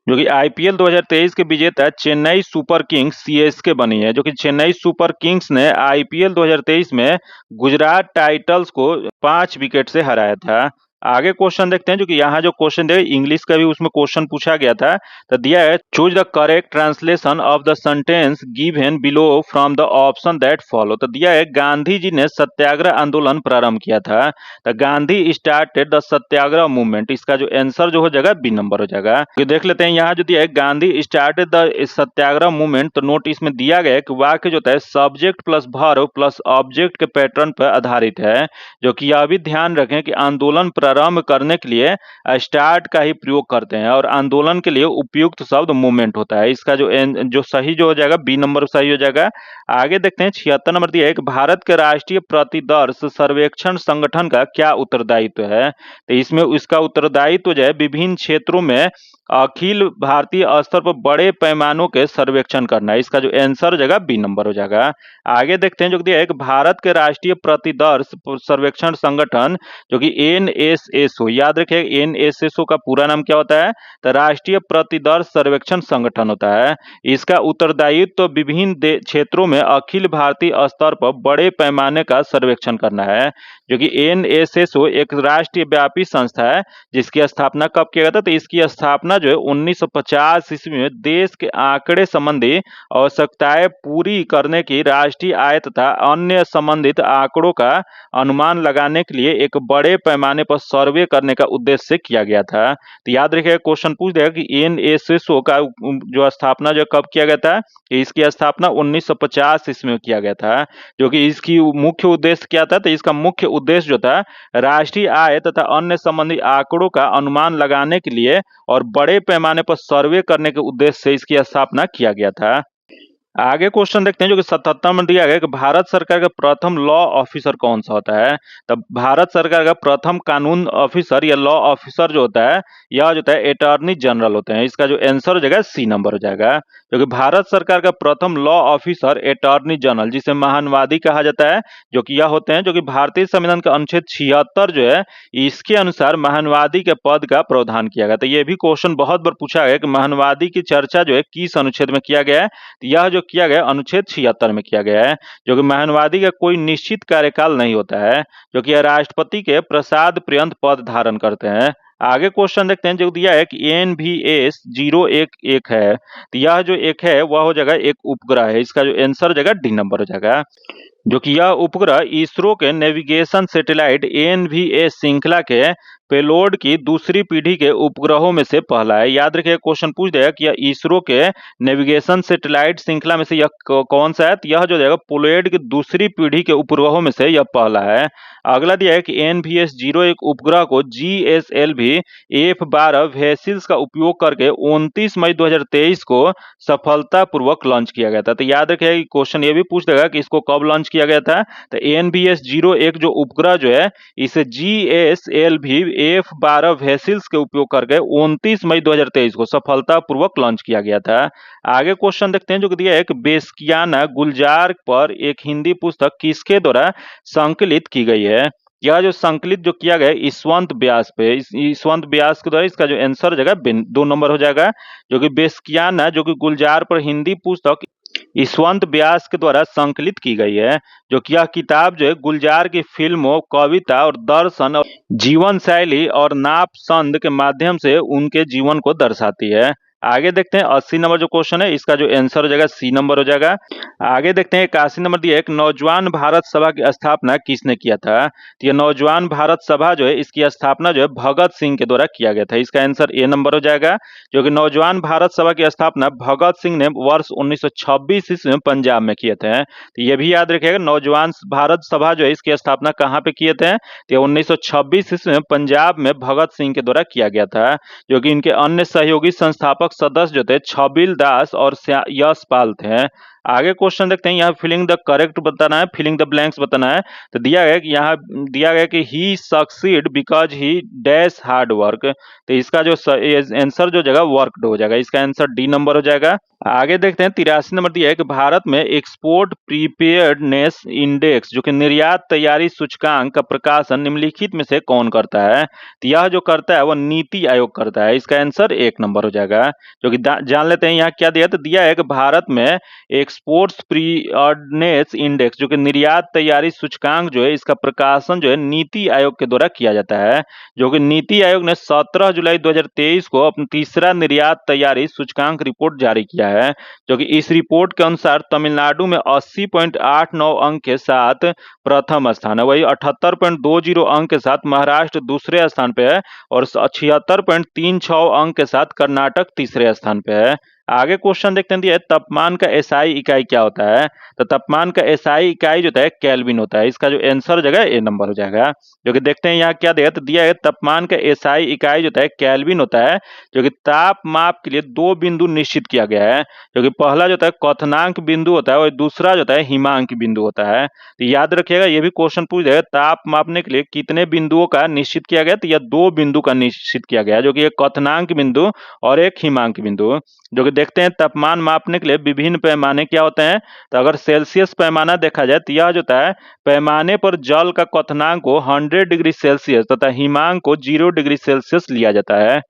जो कि आईपीएल 2023 के विजेता चेन्नई सुपर किंग्स सीएसके बनी है, जो कि चेन्नई सुपर किंग्स ने आईपीएल 2023 में गुजरात टाइटंस को 5 विकेट से हराया था। आगे क्वेश्चन देखते हैं, जो कि यहाँ जो क्वेश्चन दिया इंग्लिश का भी उसमें क्वेश्चन पूछा गया था, तो दिया है choose the correct translation of the sentence given below from the option that follow. तो दिया है गांधी जी ने सत्याग्रह आंदोलन प्रारंभ किया था, तो Gandhi started the Satyagraha movement. इसका जो आंसर जो हो जाएगा बी नंबर हो जाएगा। तो देख लेते हैं, यहाँ जो दिया है Gandhi started the Satyagraha movement, तो नोट इसमें दिया गया है कि वाक्य जो होता है subject plus verb plus object के पैटर्न पर आधारित है, जो कि यह भी ध्यान रखें कि आंदोलन प्रारंभ करने के लिए स्टार्ट का ही प्रयोग करते हैं और आंदोलन के लिए उपयुक्त शब्द मूवमेंट होता है। इसका जो सही जो हो जाएगा बी नंबर सही हो जाएगा। आगे देखते हैं, 76 नंबर दिया है कि भारत के राष्ट्रीय प्रतिदर्श सर्वेक्षण संगठन का क्या उत्तरदायित्व है, तो इसमें इसका उत्तरदायित्व जो है विभिन्न क्षेत्रों में अखिल भारतीय स्तर पर बड़े पैमानों के सर्वेक्षण करना है। इसका जो आंसर हो जाएगा बी नंबर हो जाएगा। आगे देखते हैं, जो दिया है कि भारत के राष्ट्रीय प्रतिदर्श सर्वेक्षण संगठन जो कि एनएसएसओ, याद रखिए एनएसएसओ का पूरा नाम क्या होता है, तो राष्ट्रीय प्रतिदर्श सर्वेक्षण संगठन होता है। इसका उत्तरदायित्व तो विभिन्न क्षेत्रों में अखिल भारतीय स्तर पर बड़े पैमाने का सर्वेक्षण करना है, जो कि एनएसएसओ एक राष्ट्रीय व्यापी संस्था है जिसकी स्थापना कब किया गया था, तो इसकी स्थापना जो है 1950 ईस्वी में देश के आंकड़े संबंधी आवश्यकताएं पूरी करने की राष्ट्रीय आय तथा अन्य संबंधित आंकड़ों का अनुमान लगाने के लिए एक बड़े पैमाने पर सर्वे करने का उद्देश्य से किया गया था। तो याद रखिएगा, क्वेश्चन पूछ देगा कि एनएसएसओ का जो स्थापना जो कब किया गया था, इसकी स्थापना 1950 ईस्वी में किया गया था, जो कि इसकी मुख्य उद्देश्य क्या था, तो इसका मुख्य उद्देश्य जो था राष्ट्रीय आय तथा अन्य संबंधी आंकड़ों का अनुमान लगाने के लिए और बड़े पैमाने पर सर्वे करने के उद्देश्य से इसकी स्थापना किया गया था। आगे क्वेश्चन देखते हैं जो कि 77 में दिया गया कि भारत सरकार का प्रथम लॉ ऑफिसर कौन सा होता है। तब भारत सरकार का प्रथम कानून ऑफिसर या लॉ ऑफिसर जो होता है यह जो होता है अटॉर्नी जनरल होते हैं। इसका जो आंसर हो जाएगा सी नंबर हो जाएगा, क्योंकि भारत सरकार का प्रथम लॉ ऑफिसर अटॉर्नी जनरल जिसे महानवादी कहा जाता है जो कि यह होते हैं जो कि भारतीय संविधान का अनुच्छेद 76 जो है इसके अनुसार महानवादी के पद का प्रावधान किया गया। तो ये भी क्वेश्चन बहुत बार पूछा गया कि महानवादी की चर्चा जो है किस अनुच्छेद में किया गया है। यह जो किया गया अनुच्छेद 76 में किया गया है, जो कि महानवादी का कोई निश्चित कार्यकाल नहीं होता है, जो कि राष्ट्रपति के प्रसाद पर्यंत पद धारण करते हैं। आगे क्वेश्चन देखते हैं जो दिया है कि NVS 011 है, तो यह जो एक है वह हो जाएगा एक उपग्रह है। इसका जो आंसर हो जाएगा डी नंबर हो जाएगा, जो कि यह उपग्रह इसरो के नेविगेशन सैटेलाइट NVS श्रृंखला के पेलोड की दूसरी पीढ़ी के उपग्रहों में से पहला है। याद रखिए क्वेश्चन पूछ देगा कि यह इसरो के नेविगेशन सैटेलाइट श्रृंखला में से यह कौन सा है, तो यह जो जाएगा पेलोड की दूसरी पीढ़ी के उपग्रहों में से यह पहला है। अगला दिया है कि NVS 01 उपग्रह को GSLV F12 वेसिल्स का उपयोग करके 29 मई 2023 को सफलतापूर्वक लॉन्च किया गया था। तो याद रखिए क्वेश्चन ये भी पूछ देगा कि इसको कब लॉन्च किया गया था। तो NVS 01 जो उपग्रह जो है इसे GSLV F12 वेसिल्स के उपयोग करके 29 मई 2023 को सफलतापूर्वक लॉन्च किया गया था। आगे क्वेश्चन देखते हैं जो कि दिया है कि बेस्कियाना गुलजार पर एक हिंदी पुस्तक किसके द्वारा संकलित की गई है। यह जो संकलित जो किया गया है यशवंत व्यास पे, यशवंत व्यास के द्वारा। इसका जो आंसर हो जाएगा 2 नंबर हो जाएगा, जो कि बेस्कियाना जो कि गुलजार पर हिंदी पुस्तक यशवंत व्यास के द्वारा संकलित की गई है, जो कि यह किताब जो है गुलजार की फिल्मों, कविता और दर्शन और जीवन शैली और नापसंद के माध्यम से उनके जीवन को दर्शाती है। आगे देखते हैं 80 नंबर जो क्वेश्चन है इसका जो आंसर हो जाएगा सी नंबर हो जाएगा। आगे देखते हैं 81 नंबर दिया है एक नौजवान भारत सभा की स्थापना किसने किया था। तो ये नौजवान भारत सभा जो है इसकी स्थापना जो है भगत सिंह के द्वारा किया गया था। इसका आंसर ए नंबर हो जाएगा, जो कि नौजवान भारत सभा की स्थापना भगत सिंह ने वर्ष 1926 ईस्वी में पंजाब में किए थे। तो ये भी याद रखिएगा नौजवान भारत सभा जो है इसकी स्थापना कहाँ पे किए थे, तो 1926 ईस्वी में पंजाब में भगत सिंह के द्वारा किया गया था। जो कि इनके अन्य सहयोगी संस्थापक सदस्य जो थे छबिल दास और यशपाल थे। आगे क्वेश्चन देखते हैं, यहाँ फिलिंग द करेक्ट बताना है, फिलिंग द ब्लैंक्स बताना है। तो दिया गया कि यहाँ दिया गया कि he succeed because he dash hard work. तो इसका जो आंसर जो जगह वर्कड हो जाएगा, इसका आंसर डी नंबर हो जाएगा। आगे देखते हैं 83 नंबर दिया है कि भारत में एक्सपोर्ट प्रीपेयर्डनेस इंडेक्स जो कि निर्यात तैयारी सूचकांक का प्रकाशन निम्नलिखित में से कौन करता है। तो यह जो करता है वह नीति आयोग करता है। इसका आंसर 1 नंबर हो जाएगा, जो कि जान लेते हैं यहाँ क्या दिया। तो दिया है कि भारत में एक्सपोर्ट्स प्रीपेयर्डनेस इंडेक्स जो कि निर्यात तैयारी सूचकांक जो है इसका प्रकाशन जो है नीति आयोग के द्वारा किया जाता है, जो कि नीति आयोग ने 17 जुलाई 2023 को अपना तीसरा निर्यात तैयारी सूचकांक रिपोर्ट जारी किया है। जो कि इस रिपोर्ट के अनुसार तमिलनाडु में 80.89 अंक के साथ प्रथम स्थान है, वही 78.20 अंक के साथ महाराष्ट्र दूसरे स्थान पे है और 76.36 अंक के साथ कर्नाटक तीसरे स्थान पे है। आगे क्वेश्चन देखते हैं दिया है तापमान का एसआई इकाई क्या होता है। तो तापमान का एसआई इकाई जो है केल्विन होता है। इसका जो आंसर हो जाएगा ए नंबर हो जाएगा, जो कि देखते हैं यहाँ क्या दिया। तो दिया है तापमान का एसआई इकाई जो है केल्विन होता है, जो कि ताप माप के लिए 2 बिंदु निश्चित किया गया है, जो कि पहला जो है क्वथनांक बिंदु होता है और दूसरा जो है हिमांक बिंदु होता है। तो याद रखिएगा ये भी क्वेश्चन पूछ जाएगा ताप मापने के लिए कितने बिंदुओं का निश्चित किया गया। तो यह 2 बिंदु का निश्चित किया गया है, जो कि एक क्वथनांक बिंदु और एक हिमांक बिंदु। जो कि देखते हैं तापमान मापने के लिए विभिन्न पैमाने क्या होते हैं। तो अगर सेल्सियस पैमाना देखा जाए तो यह जो है पैमाने पर जल का क्वथनांक को 100 डिग्री सेल्सियस तथा हिमांक को 0 डिग्री सेल्सियस लिया जाता है।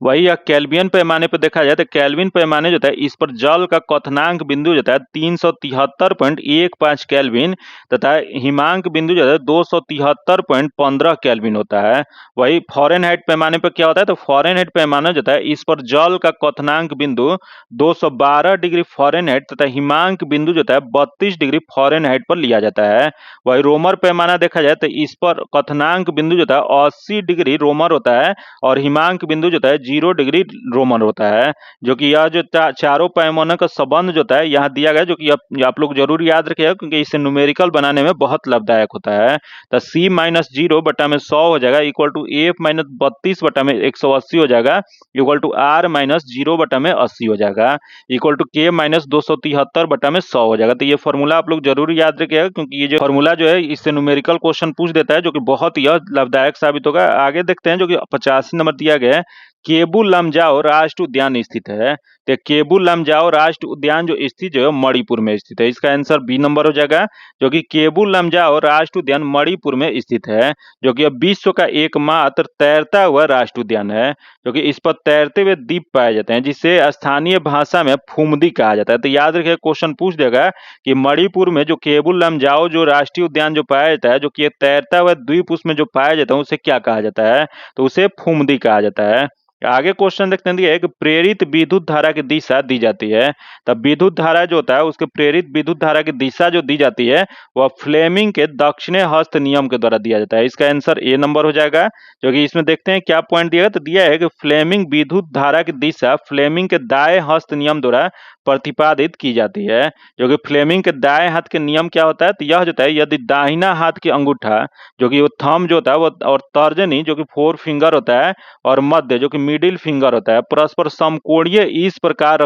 वही केल्विन पैमाने पर देखा जाए तो केल्विन पैमाने जो है इस पर जल का क्वथनांक बिंदु जो है 373.15 केल्विन तथा हिमांक बिंदु जो है 273.15 केल्विन होता है। वही फ़ारेनहाइट पैमाने पर क्या होता है। तो फ़ारेनहाइट पैमाना जो है इस पर जल का क्वथनांक बिंदु 212 डिग्री फ़ारेनहाइट तथा हिमांक बिंदु जो है 32 डिग्री फ़ारेनहाइट पर लिया जाता है। वही रोमर पैमाना देखा जाए तो इस पर क्वथनांक बिंदु जो है 80 डिग्री रोमर होता है और हिमांक बिंदु जो है 0 डिग्री रोमन होता है, जो कि यह जो चारों पैमानों का संबंध जो होता है यहाँ दिया गया है, जो कि आप लोग जरूर याद रखिएगा क्योंकि इसे न्यूमेरिकल बनाने में बहुत लाभदायक होता है। तो C माइनस 0 बटा में 100 हो जाएगा इक्वल टू F माइनस 32 बटा में 180 हो जाएगा इक्वल टू R माइनस 0 बटा में 80 हो जाएगा इक्वल टू K माइनस 273 बटा में 100 हो जाएगा। तो ये फॉर्मूला आप लोग जरूर याद रखिएगा क्योंकि ये जो फॉर्मूला जो है इससे न्यूमेरिकल क्वेश्चन पूछ देता है, जो कि बहुत ही लाभदायक साबित होगा। आगे देखते हैं जो कि 85 नंबर दिया गया है, केबुल लमजाओ राष्ट्रीय उद्यान स्थित है। तो केबुल लमजाओ राष्ट्रीय उद्यान जो स्थित जो है मणिपुर में स्थित है। इसका आंसर बी नंबर हो जाएगा, जो कि केबुल लमजाओ राष्ट्रीय उद्यान मणिपुर में स्थित है, जो कि अब विश्व का एकमात्र तैरता हुआ राष्ट्रीय उद्यान है, जो कि इस पर तैरते हुए द्वीप पाए जाते हैं जिसे स्थानीय भाषा में फुमदी कहा जाता है। तो याद रखिए क्वेश्चन पूछ देगा कि मणिपुर में जो केबुल लमजाओ जो राष्ट्रीय उद्यान जो पाया जाता है, जो कि तैरता हुआ द्वीप उसमें जो पाया जाता है उसे क्या कहा जाता है, तो उसे फुमदी कहा जाता है। आगे क्वेश्चन देखते हैं कि प्रेरित विद्युत धारा की दिशा दी जाती है। तब विद्युत धारा जो होता है उसके प्रेरित विद्युत धारा की दिशा जो दी जाती है वह फ्लेमिंग के दक्षिणी हस्त नियम के द्वारा दिया जाता है। इसका आंसर ए नंबर हो जाएगा, जो कि इसमें देखते हैं क्या पॉइंट दिया है। तो दिया है कि फ्लेमिंग विद्युत धारा की दिशा फ्लेमिंग के दाएं हस्त नियम द्वारा प्रतिपादित की जाती है, जो कि फ्लेमिंग के दाएं हाथ के नियम क्या होता है, तो यह जो होता है यदि दाहिना हाथ की अंगूठा जो कि वो थंब जो होता है वो और तर्जनी जो कि 4 फिंगर होता है और मध्य जो कि मिडिल फिंगर होता है परस्पर समकोणीय इस प्रकार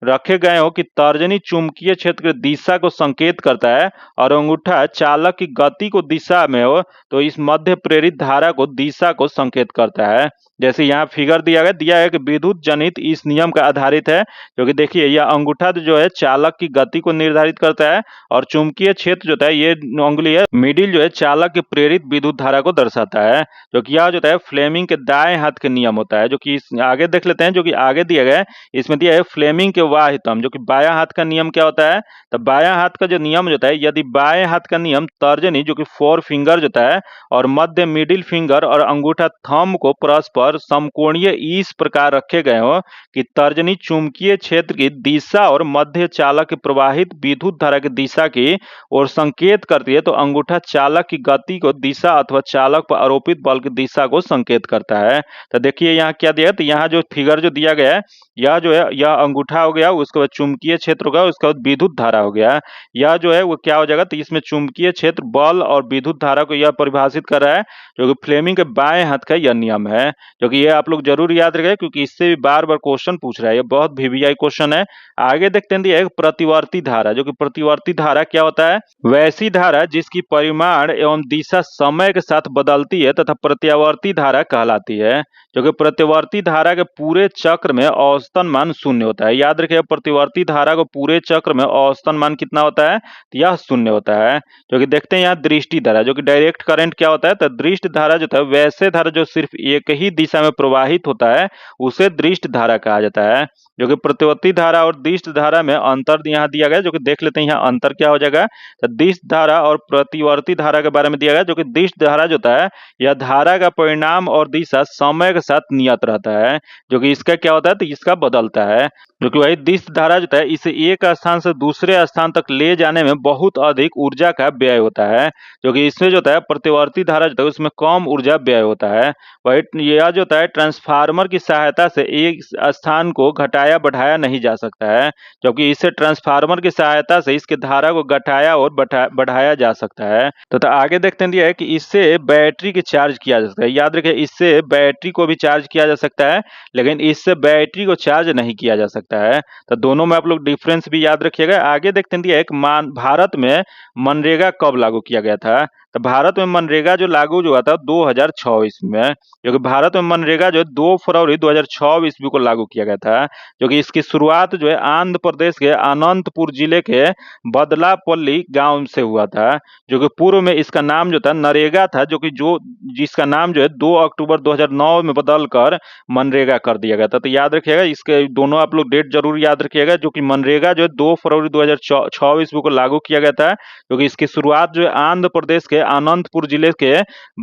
रखे गए हो कि तर्जनी चुंबकीय क्षेत्र की दिशा को संकेत करता है और अंगूठा चालक की गति को दिशा में हो तो इस मध्य प्रेरित धारा को दिशा को संकेत करता है। जैसे यहाँ फिगर दिया है कि विद्युत जनित इस नियम का आधारित है, क्योंकि देखिए यह अंगूठा जो है चालक की गति को निर्धारित करता है और चुंबकीय क्षेत्र जो है ये उंगली है मिडिल जो है चालक की प्रेरित विद्युत धारा को दर्शाता है, जो कि यह जो है फ्लेमिंग के दाएं हाथ के नियम होता है। जो कि आगे देख लेते हैं, जो कि आगे दिया गया है इसमें दिया है फ्लेमिंग के वाहितम, जो कि बायां हाथ का नियम क्या होता है, तो बायां हाथ का जो नियम होता है यदि बाएं हाथ का नियम तर्जनी जो कि 4 फिंगर होता है और मध्य मिडिल फिंगर और अंगूठा थंब को परस्पर समकोणीय इस प्रकार रखे गए हो कि तर्जनी चुंबकीय क्षेत्र की दिशा और मध्य चालक की प्रवाहित विद्युत धारा की दिशा की ओर संकेत करती है, तो अंगूठा चालक की गति को दिशा अथवा चालक पर आरोपित बल की दिशा को संकेत करता है। तो देखिए यहाँ क्या दिया है, तो यहाँ जो फिगर जो दिया गया है यह जो है यह अंगूठा हो गया, उसके बाद चुंबकीय क्षेत्र हो गया, उसके बाद विद्युत धारा हो गया। यह जो है वो क्या हो जाएगा, तो इसमें चुंबकीय क्षेत्र बल और विद्युत धारा को यह परिभाषित कर रहा है, जो कि फ्लेमिंग के बाएं हाथ का यह नियम है, जो कि ये आप लोग जरूर याद रखें क्योंकि इससे भी बार बार क्वेश्चन पूछ रहा है, ये बहुत VVI क्वेश्चन है। आगे देखते हैं प्रतिवर्ती धारा, जो कि प्रतिवर्ती धारा क्या होता है, वैसी धारा जिसकी परिमाण एवं दिशा समय के साथ बदलती है तथा प्रत्यावर्ती धारा कहलाती है, जो कि प्रतिवर्ती धारा के पूरे चक्र में औसतन मान 0 होता है। याद रखिए प्रतिवर्ती धारा को पूरे चक्र में औसतन मान कितना होता है, तो यह 0 होता है। जो कि देखते हैं यहाँ दृष्टि धारा, जो कि डायरेक्ट करंट क्या होता है, तो दृष्टि धारा जो है वैसे धारा जो सिर्फ एक ही दिशा में प्रवाहित होता है उसे दृष्टि धारा कहा जाता है। जो कि प्रतिवर्ती धारा और दृष्टि धारा में अंतर यहाँ दिया गया, जो कि देख लेते हैं यहाँ अंतर क्या हो जाएगा, तो दृष्टि धारा और प्रतिवर्ती धारा के बारे में दिया गया, जो कि दृष्टि धारा जो होता है यह धारा का परिणाम और दिशा समय के साथ नियत रहता है, जो कि इसका क्या होता है, तो इसका बदलता है। जो कि वही दृष्टि धारा जो है इसे एक स्थान से दूसरे स्थान तक ले जाने में बहुत अधिक ऊर्जा का व्यय होता है, जो कि इसमें जो होता है प्रतिवर्ती धारा जो है उसमें कम ऊर्जा व्यय होता है। वही यह जो होता है ट्रांसफार्मर की सहायता से एक स्थान को घटाया बढ़ाया नहीं जा सकता है, क्योंकि इससे ट्रांसफार्मर की सहायता से इसके धारा को घटाया और बढ़ाया जा सकता है। तो आगे देखते हैं कि इससे बैटरी की चार्ज किया जा सकता है। याद रखिए इससे बैटरी को भी चार्ज किया जा सकता है, लेकिन इससे बैटरी को चार्ज नहीं किया जा सकता है। तो दोनों में आप लोग डिफरेंस भी याद रखिएगा। आगे देखते हैं भारत में मनरेगा कब लागू किया गया था, तो भारत में मनरेगा जो लागू हुआ था 2006 ईस्वी में, जो कि भारत में मनरेगा जो है 2 फरवरी 2006 ईस्वी को लागू किया गया था, जो कि इसकी शुरुआत जो है आंध्र प्रदेश के अनंतपुर जिले के बदलापल्ली गांव से हुआ था, जो कि पूर्व में इसका नाम जो था नरेगा था, जिसका नाम जो है 2 अक्टूबर 2009 में बदलकर मनरेगा कर दिया गया था। तो याद रखिएगा इसके दोनों आप लोग डेट जरूर याद रखिएगा, जो कि मनरेगा जो है 2 फरवरी 2006 ईस्वी को लागू किया गया था, जो कि इसकी शुरुआत जो है आंध्र प्रदेश के अनंतपुर जिले के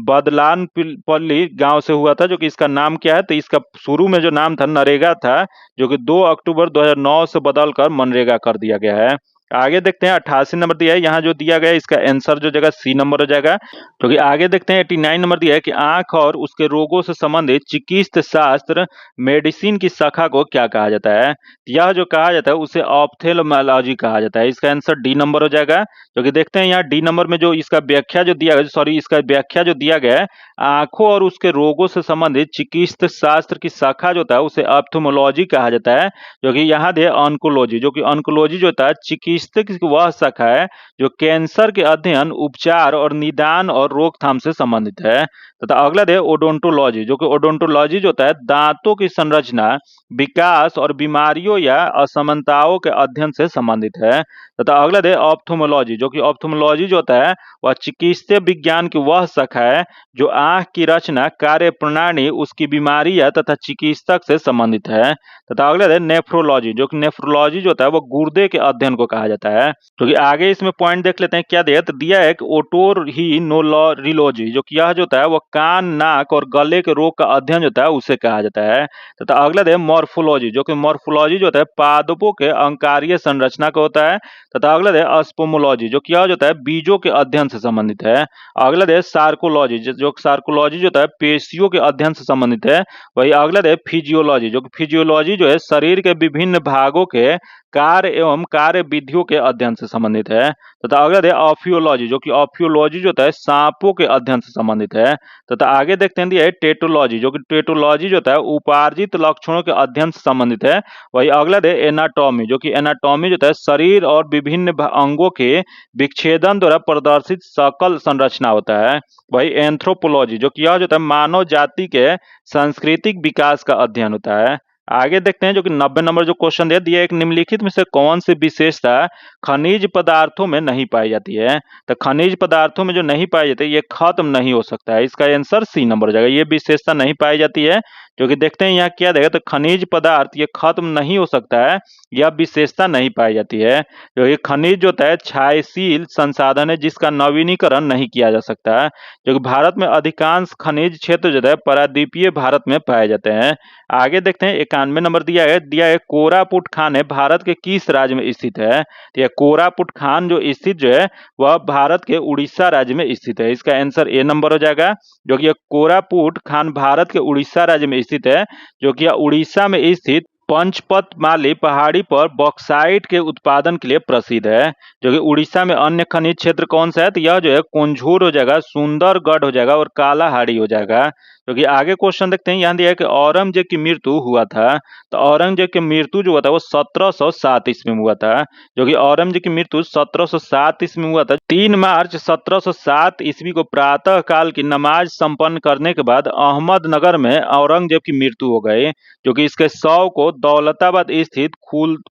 बदलानपल्ली गांव से हुआ था, जो कि इसका नाम क्या है, तो इसका शुरू में जो नाम था नरेगा था, जो कि 2 अक्टूबर 2009 से बदलकर मनरेगा कर दिया गया है। आगे देखते हैं 88 नंबर दिया है, यहाँ जो दिया गया है इसका आंसर जो जगह सी नंबर हो जाएगा। क्योंकि आगे देखते हैं 89 नंबर दिया है कि आंख और उसके रोगों से संबंधित चिकित्सा शास्त्र मेडिसिन की शाखा को क्या कहा जाता है। यह जो कहा जाता है उसे ऑप्थेल्मोलॉजी कहा जाता है। इसका आंसर डी नंबर हो जाएगा। क्योंकि देखते हैं यहाँ डी नंबर में जो इसका व्याख्या जो दिया गया, सॉरी इसका व्याख्या जो दिया गया है, आंखों और उसके रोगों से संबंधित चिकित्सा शास्त्र की शाखा जो होता है उसे ऑप्थेल्मोलॉजी कहा जाता है। जो कि यहाँ दे ऑन्कोलॉजी, जो कि ऑन्कोलॉजी जो होता है चिकित्सा की वह शाखा है जो कैंसर के अध्ययन, उपचार और निदान और रोकथाम से संबंधित है। तथा अगला है ओडोंटोलॉजी, जो कि ओडोंटोलॉजी जो होता है दांतों की संरचना, विकास और बीमारियों या असमानताओं के अध्ययन से संबंधित है। तथा अगला है ऑप्थोमोलॉजी, जो कि ऑप्थोमोलॉजी जो होता है वह चिकित्सा विज्ञान की वह शाखा है जो आंख की रचना, कार्य प्रणाली, उसकी बीमारियां तथा चिकित्सक से संबंधित है। तथा अगला है नेफ्रोलॉजी, जो कि नेफ्रोलॉजी जो होता है वो गुर्दे के अध्ययन को कहा जाता है। क्योंकि आगे इसमें पॉइंट देख लेते हैं क्या दिया, तो दिया है कि ओटोरहिनोलॉजी, जो कि यह जो होता है वो कान, नाक और गले के रोग का अध्ययन जो होता है उसे कहा जाता है। तथा अगला है मॉर्फोलॉजी, जो कि मॉर्फोलॉजी जो होता है पादपों के अंकारीय संरचना का होता है। तथा अगला है अस्पोमोलॉजी, जो कि यह जो होता है बीजों के अध्ययन से संबंधित है। अगला है सार्कोलॉजी, जो सार्कोलॉजी जो होता है पेशियों के अध्ययन से संबंधित है। वही अगला है फिजियोलॉजी, जो कि फिजियोलॉजी जो है शरीर के विभिन्न भागों के कार्य एवं कार्य विधियों के अध्ययन से संबंधित है। तथा अगला है ऑफियोलॉजी, जो कि ऑफियोलॉजी जो होता है सांपों के अध्ययन से संबंधित है। तथा आगे देखते हैं दिया है टेटोलॉजी, जो कि टेटोलॉजी जो होता है उपार्जित लक्षणों के अध्ययन से संबंधित है। वही अगला है एनाटॉमी, जो कि एनाटॉमी जो होता है शरीर और विभिन्न अंगों के विच्छेदन द्वारा प्रदर्शित सकल संरचना होता है। वही एंथ्रोपोलॉजी, जो कि यह जो होता है मानव जाति के सांस्कृतिक विकास का अध्ययन होता है। आगे देखते हैं जो कि 90 नंबर जो क्वेश्चन दिया एक निम्नलिखित में से कौन सी विशेषता खनिज पदार्थों में नहीं पाई जाती है। तो खनिज पदार्थों में जो नहीं पाई जाती है ये खत्म नहीं हो सकता है। इसका आंसर सी नंबर हो जाएगा। ये विशेषता नहीं पाई जाती है, जो कि देखते हैं यहाँ क्या देगा, तो खनिज पदार्थ ये खत्म नहीं हो सकता है, यह विशेषता नहीं पाई जाती है। जो ये खनिज जो होता है क्षयशील संसाधन है जिसका नवीनीकरण नहीं किया जा सकता है। जो कि भारत में अधिकांश खनिज क्षेत्र जो है प्रायद्वीपीय भारत में पाए जाते हैं। आगे देखते हैं 91 नंबर दिया है कोरापुट खान है भारत के किस राज्य में स्थित है। तो यह कोरापुट खान जो स्थित जो है वह भारत के उड़ीसा राज्य में स्थित है। इसका आंसर ए नंबर हो जाएगा। जो कि यह कोरापुट खान भारत के उड़ीसा राज्य में स्थित है, जो कि यह उड़ीसा में स्थित पंचपत माली पहाड़ी पर बॉक्साइट के उत्पादन के लिए प्रसिद्ध है। जो कि उड़ीसा में अन्य खनिज क्षेत्र कौन सा है, तो यह जो है कुंजूर हो जाएगा, सुंदरगढ़ हो जाएगा और कालाहाड़ी हो जाएगा। जो कि आगे क्वेश्चन देखते हैं, यहाँ दिया है कि औरंगजेब की मृत्यु हुआ था। तो औरंगजेब की मृत्यु जो हुआ था वो 1707 ईस्वी में हुआ था। जो कि औरंगजेब की मृत्यु 1707 ईस्वी में हुआ था। 3 मार्च 1707 ईस्वी को प्रातः काल की नमाज संपन्न करने के बाद अहमदनगर में औरंगजेब की मृत्यु हो गई। जो कि इसके शव को दौलताबाद स्थित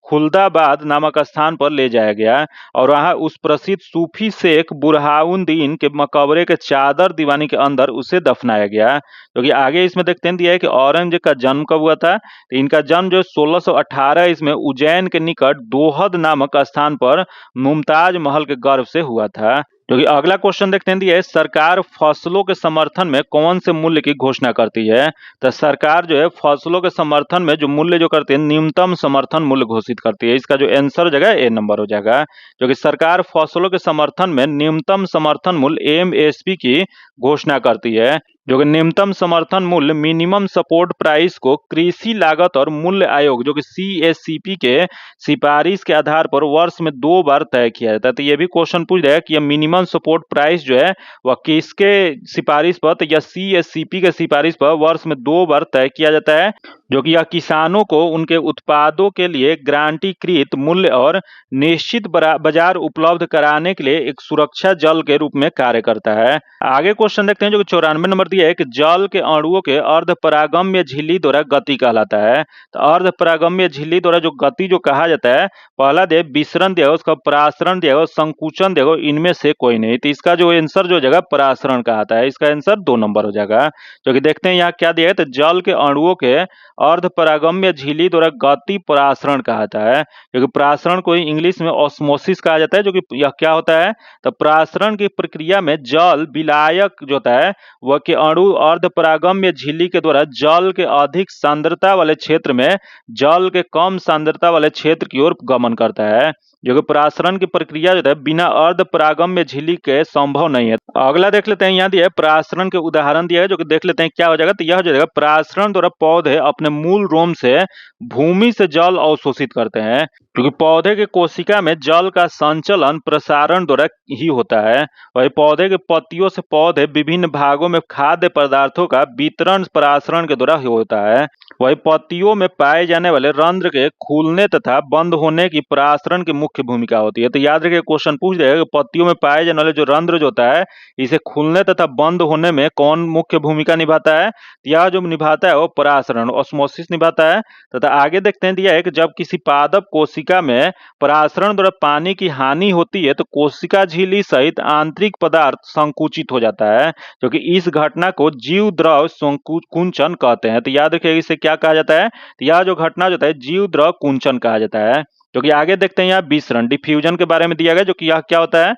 खुलदाबाद नामक स्थान पर ले जाया गया और वहां उस प्रसिद्ध सूफी शेख बुरहाउद्दीन के मकबरे के चादर दीवानी के अंदर उसे दफनाया गया। क्योंकि आगे इसमें देखते हैं दिया है कि औरंगजेब का जन्म कब हुआ था। तो इनका जन्म जो 1618 इसमें उज्जैन के निकट दोहद नामक स्थान पर मुमताज महल के गर्भ से हुआ था। क्योंकि अगला क्वेश्चन देखते हैं दिया है सरकार फसलों के समर्थन में कौन से मूल्य की घोषणा करती है। तो सरकार जो है फसलों के समर्थन में जो मूल्य जो करती है न्यूनतम समर्थन मूल्य घोषित करती है। इसका जो आंसर हो जाएगा ए नंबर हो जाएगा। जो कि सरकार फसलों के समर्थन में न्यूनतम समर्थन मूल्य एमएसपी की घोषणा करती है। जो कि न्यूनतम समर्थन मूल्य मिनिमम सपोर्ट प्राइस को कृषि लागत और मूल्य आयोग जो कि सीएससीपी के सिफारिश के आधार पर वर्ष में 2 बार तय किया जाता है। तो ये भी क्वेश्चन पूछ रहा है कि यह मिनिमम सपोर्ट प्राइस जो है वह किसके सिफारिश पर, तो यह सीएससीपी के सिफारिश पर वर्ष में 2 बार तय किया जाता है। जो कि यह किसानों को उनके उत्पादों के लिए गारंटीकृत मूल्य और निश्चित बाजार उपलब्ध कराने के लिए एक सुरक्षा जल के रूप में कार्य करता है। आगे क्वेश्चन देखते हैं जो कि 94 नंबर दिया है कि जल के अणुओं के अर्धपरागम्य झिल्ली द्वारा गति कहलाता है। तो अर्धपरागम्य झिल्ली द्वारा जो गति जो कहा जाता है, पहला दे विसरण दिया, उसका परासरण दिया, संकुचन दिया, इनमें से कोई नहीं। तो इसका जो आंसर जो जगह परासरण कहता है। इसका आंसर 2 नंबर हो जाएगा। जो कि देखते हैं यहाँ क्या दिया है, तो जल के अणुओं के अर्धपरागम्य झिल्ली द्वारा गति परासरण कहा जाता है, क्योंकि परासरण को इंग्लिश में ऑस्मोसिस कहा जाता है। जो कि यह क्या होता है, तो परासरण की प्रक्रिया में जल विलायक जो होता है वह के अणु अर्धपरागम्य झिल्ली के द्वारा जल के अधिक सांद्रता वाले क्षेत्र में जल के कम सांद्रता वाले क्षेत्र की ओर गमन करता है, जो कि परासरण की प्रक्रिया जो है बिना अर्धपरागम्य झिल्ली के संभव नहीं है। अगला देख लेते हैं, यहाँ दिया है परासरण के उदाहरण दिया है, जो कि देख लेते हैं क्या हो जाएगा। तो यह हो जाएगा, परासरण द्वारा पौधे अपने मूल रोम से भूमि से जल अवशोषित करते हैं, क्योंकि पौधे के कोशिका में जल का संचलन प्रसारण द्वारा ही होता है। वही पौधे के पत्तियों से पौधे विभिन्न भागों में खाद्य पदार्थों का वितरण परासरण के द्वारा होता है। वही पत्तियों में पाए जाने वाले रंध्र के खुलने तथा बंद होने की परासरण की मुख्य भूमिका होती है। तो याद रखिए, क्वेश्चन पूछ देगा कि पत्तियों में पाए जाने वाले जो रंध्र जो होता है इसे खुलने तथा बंद होने में कौन मुख्य भूमिका निभाता है। यह जो निभाता है वो परासरण ऑस्मोसिस निभाता है। तथा आगे देखते हैं, दिया है कि जब किसी पादप कोशिका में परासरण द्वारा पानी की हानि होती है तो कोशिका झिल्ली सहित आंतरिक पदार्थ संकुचित हो जाता है, क्योंकि इस घटना को जीव द्रव कुंचन कहते हैं। तो याद रखिए, इसे क्या कहा जाता है, तो यह जो घटना जो है जीव द्रव कुंचन कहा जाता है। क्योंकि आगे देखते हैं, यहाँ विसरण डिफ्यूजन के बारे में दिया गया, जो कि यह क्या होता है,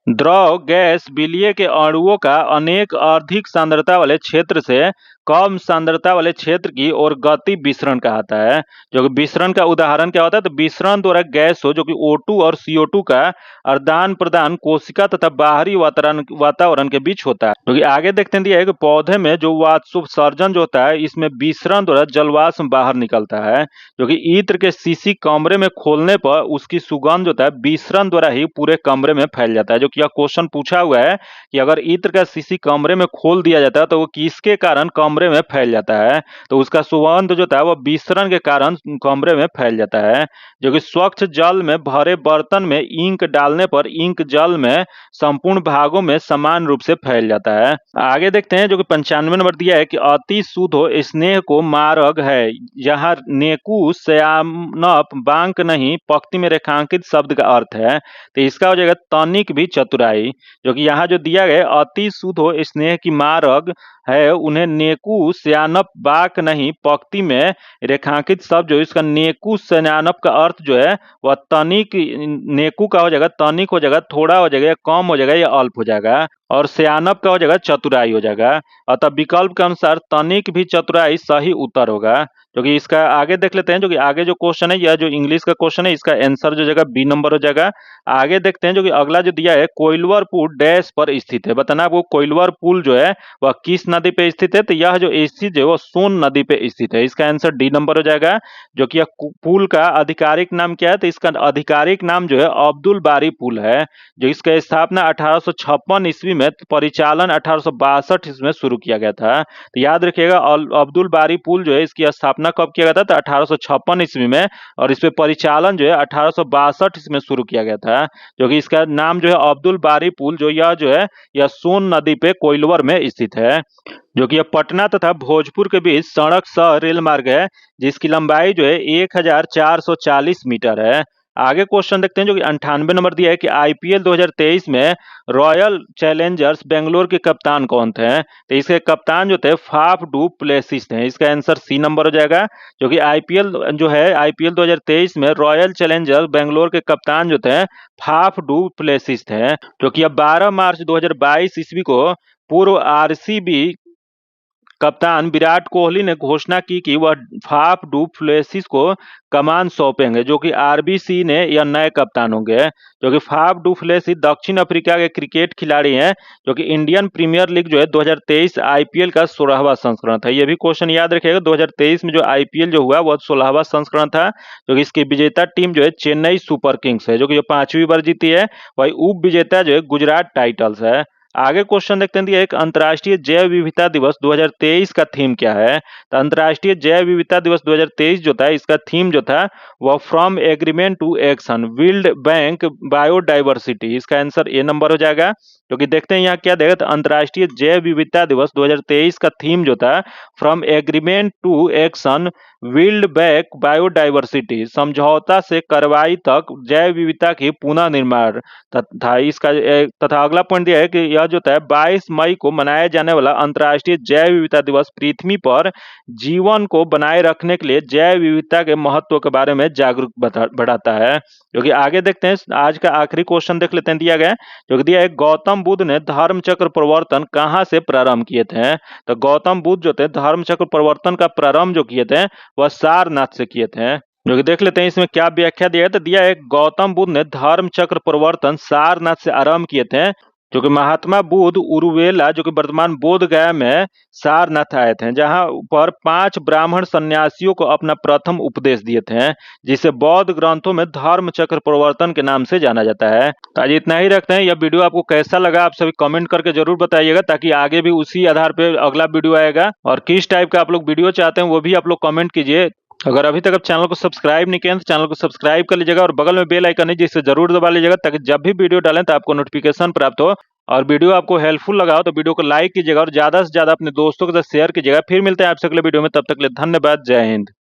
द्रव गैस विलीय के अणुओं का अनेक अधिक सांद्रता वाले क्षेत्र से कम सांद्रता वाले क्षेत्र की ओर गति विसरण कहलाता है। जो कि विसरण का उदाहरण क्या होता है, तो विसरण द्वारा गैस हो जो कि O2 और CO2 का आदान प्रदान कोशिका तथा बाहरी वातावरण के बीच होता है। क्योंकि आगे देखते हैं, दिया है कि पौधे में जो वाष्पोत्सर्जन जो होता है इसमें विसरण द्वारा जलवाष्प बाहर निकलता है, जो कि इत्र के शीशी कमरे में खोलने पर उसकी सुगंध जो होता है विसरण द्वारा ही पूरे कमरे में फैल जाता है। जो कि यह क्वेश्चन पूछा हुआ है कि अगर इत्र का शीशी कमरे में खोल दिया जाता है तो वो किसके कारण कमरे में फैल जाता है, तो उसका सुगंध जो होता है वह विसरण के कारण कमरे में फैल जाता है। जो कि स्वच्छ जल में भरे बर्तन में इंक डालने पर इंक जल में संपूर्ण भागों में समान रूप से फैल जाता है। आगे देखते हैं, जो कि 95 नंबर दिया है कि अति शुद्ध स्नेह को मार्ग है, जहाँ नेकु श्यानप बांक नहीं पंक्ति में रेखांकित शब्द का अर्थ है। तो इसका हो जाएगा तनिक भी चतुराई। जो कि यहाँ जो दिया गया अति शुद्ध स्नेह की मार्ग है, उन्हें नेकु श्यानप बाक नहीं पंक्ति में रेखांकित शब्द जो इसका नेकु श्यानप का अर्थ जो है वह तनिक, नेकु का हो जाएगा तनिक हो जाएगा, थोड़ा हो जाएगा या कम हो जाएगा या अल्प हो जाएगा, और श्यानप का हो जाएगा चतुराई हो जाएगा। अतः विकल्प के अनुसार तनिक भी चतुराई सही उत्तर होगा। जो कि इसका आगे देख लेते हैं, जो कि आगे जो क्वेश्चन है यह जो इंग्लिश का क्वेश्चन है इसका आंसर जो जगह बी नंबर हो जाएगा। आगे देखते हैं, जो कि अगला जो दिया है कोइलवर पुल डैश पर स्थित है, बताना आपको कोइलवर पुल जो है वह किस नदी पे स्थित है। तो यह जो स्थित है वो सोन नदी पे स्थित है, इसका आंसर डी नंबर हो जाएगा। जो कि यह पुल का आधिकारिक नाम क्या है, तो इसका आधिकारिक नाम जो है अब्दुल बारी पुल है, जो इसका स्थापना 1856 ईस्वी में, परिचालन 1862 ईस्वी में शुरू किया गया था। तो याद रखिएगा अब्दुल बारी पुल जो है इसकी स्थापना कब किया गया था, तो 1856 ईस्वी में, और इस पे परिचालन जो है 1862 ईस्वी में शुरू किया गया था। जो कि इसका नाम जो है अब्दुल बारी पुल जो यह जो है यह सोन नदी पे कोइलवर में स्थित है। जो कि यह पटना तथा भोजपुर के बीच सड़क सह रेल मार्ग है, जिसकी लंबाई जो है 1440 मीटर है। आगे क्वेश्चन देखते हैं, जो कि 98 नंबर दिया है कि IPL 2023 में रॉयल चैलेंजर्स बेंगलोर के कप्तान कौन थे। तो इसके कप्तान जो थे फाफ डू प्लेसिस थे, इसका आंसर सी नंबर हो जाएगा। जो कि IPL जो है IPL 2023 में रॉयल चैलेंजर्स बेंगलोर के कप्तान जो थे फाफ डू प्लेसिस थे। जो कि अब 12 मार्च 2022 ईस्वी को पूर्व RCB कप्तान विराट कोहली ने घोषणा की कि वह फाफ डू प्लेसिस को कमान सौंपेंगे, जो कि RBC ने यह नए कप्तान होंगे। जो कि फाफ डू प्लेसिस दक्षिण अफ्रीका के क्रिकेट खिलाड़ी हैं, जो कि इंडियन प्रीमियर लीग जो है 2023 IPL का 16वां संस्करण था। यह भी क्वेश्चन याद रखिएगा, 2023 में जो IPL जो हुआ वह 16वां संस्करण था। जो कि इसकी विजेता टीम जो है चेन्नई सुपर किंग्स है, जो कि जो 5वीं बार जीती है। वही उप विजेता जो है गुजरात टाइटल्स है। आगे क्वेश्चन देखते हैं, एक अंतर्राष्ट्रीय जैव विविधता दिवस 2023 का थीम क्या है। तो अंतर्राष्ट्रीय जैव विविधता दिवस 2023 जो था इसका थीम जो था वह from agreement to action build back biodiversity, इसका आंसर ए नंबर हो जाएगा। क्योंकि देखते हैं यहाँ क्या देगा, तो अंतर्राष्ट्रीय जैव विविधता दिवस 2023 का थीम जो था from agreement to action build back biodiversity, समझौता से कार्रवाई तक जैव विविधता की पुनः निर्माण था इसका। तथा अगला पॉइंट यह है कि यह जो है 22 मई को मनाया जाने वाला अंतर्राष्ट्रीय जैव विविधता दिवस पृथ्वी पर जीवन को बनाए रखने के लिए जैव विविधता के महत्व के बारे में जागरूक बढ़ाता है। जो कि आगे देखते हैं, आज का आखिरी क्वेश्चन देख लेते हैं, दिया गया है जो कि दिया है, गौतम बुद्ध ने धर्म चक्र प्रवर्तन कहाँ से प्रारंभ किए थे? तो गौतम बुद्ध जो थे धर्म चक्र प्रवर्तन का प्रारंभ जो किए थे वह सारनाथ से किए थे। जो कि देख लेते हैं इसमें क्या व्याख्या दिया है। तो दिया है, गौतम बुद्ध ने धर्म चक्र प्रवर्तन सारनाथ से आरंभ किए थे, जो कि महात्मा बुद्ध उरुवेला जो कि वर्तमान बोध गया में सारनाथ आए थे, जहां पर 5 ब्राह्मण सन्यासियों को अपना प्रथम उपदेश दिए थे, जिसे बौद्ध ग्रंथों में धर्म चक्र प्रवर्तन के नाम से जाना जाता है। तो आज इतना ही रखते हैं। यह वीडियो आपको कैसा लगा आप सभी कमेंट करके जरूर बताइएगा, ताकि आगे भी उसी आधार पर अगला वीडियो आएगा। और किस टाइप का आप लोग वीडियो चाहते हैं वो भी आप लोग कमेंट कीजिए। अगर अभी तक आप चैनल को सब्सक्राइब नहीं किए तो चैनल को सब्सक्राइब कर लीजिएगा और बगल में बेल आइकन है जिसे जरूर दबा लीजिएगा, ताकि जब भी वीडियो डालें तो आपको नोटिफिकेशन प्राप्त हो। और वीडियो आपको हेल्पफुल लगा हो तो वीडियो को लाइक कीजिएगा और ज्यादा से ज्यादा अपने दोस्तों के साथ शेयर कीजिएगा। फिर मिलते हैं आपसे अगले वीडियो में, तब तक के लिए धन्यवाद। जय हिंद।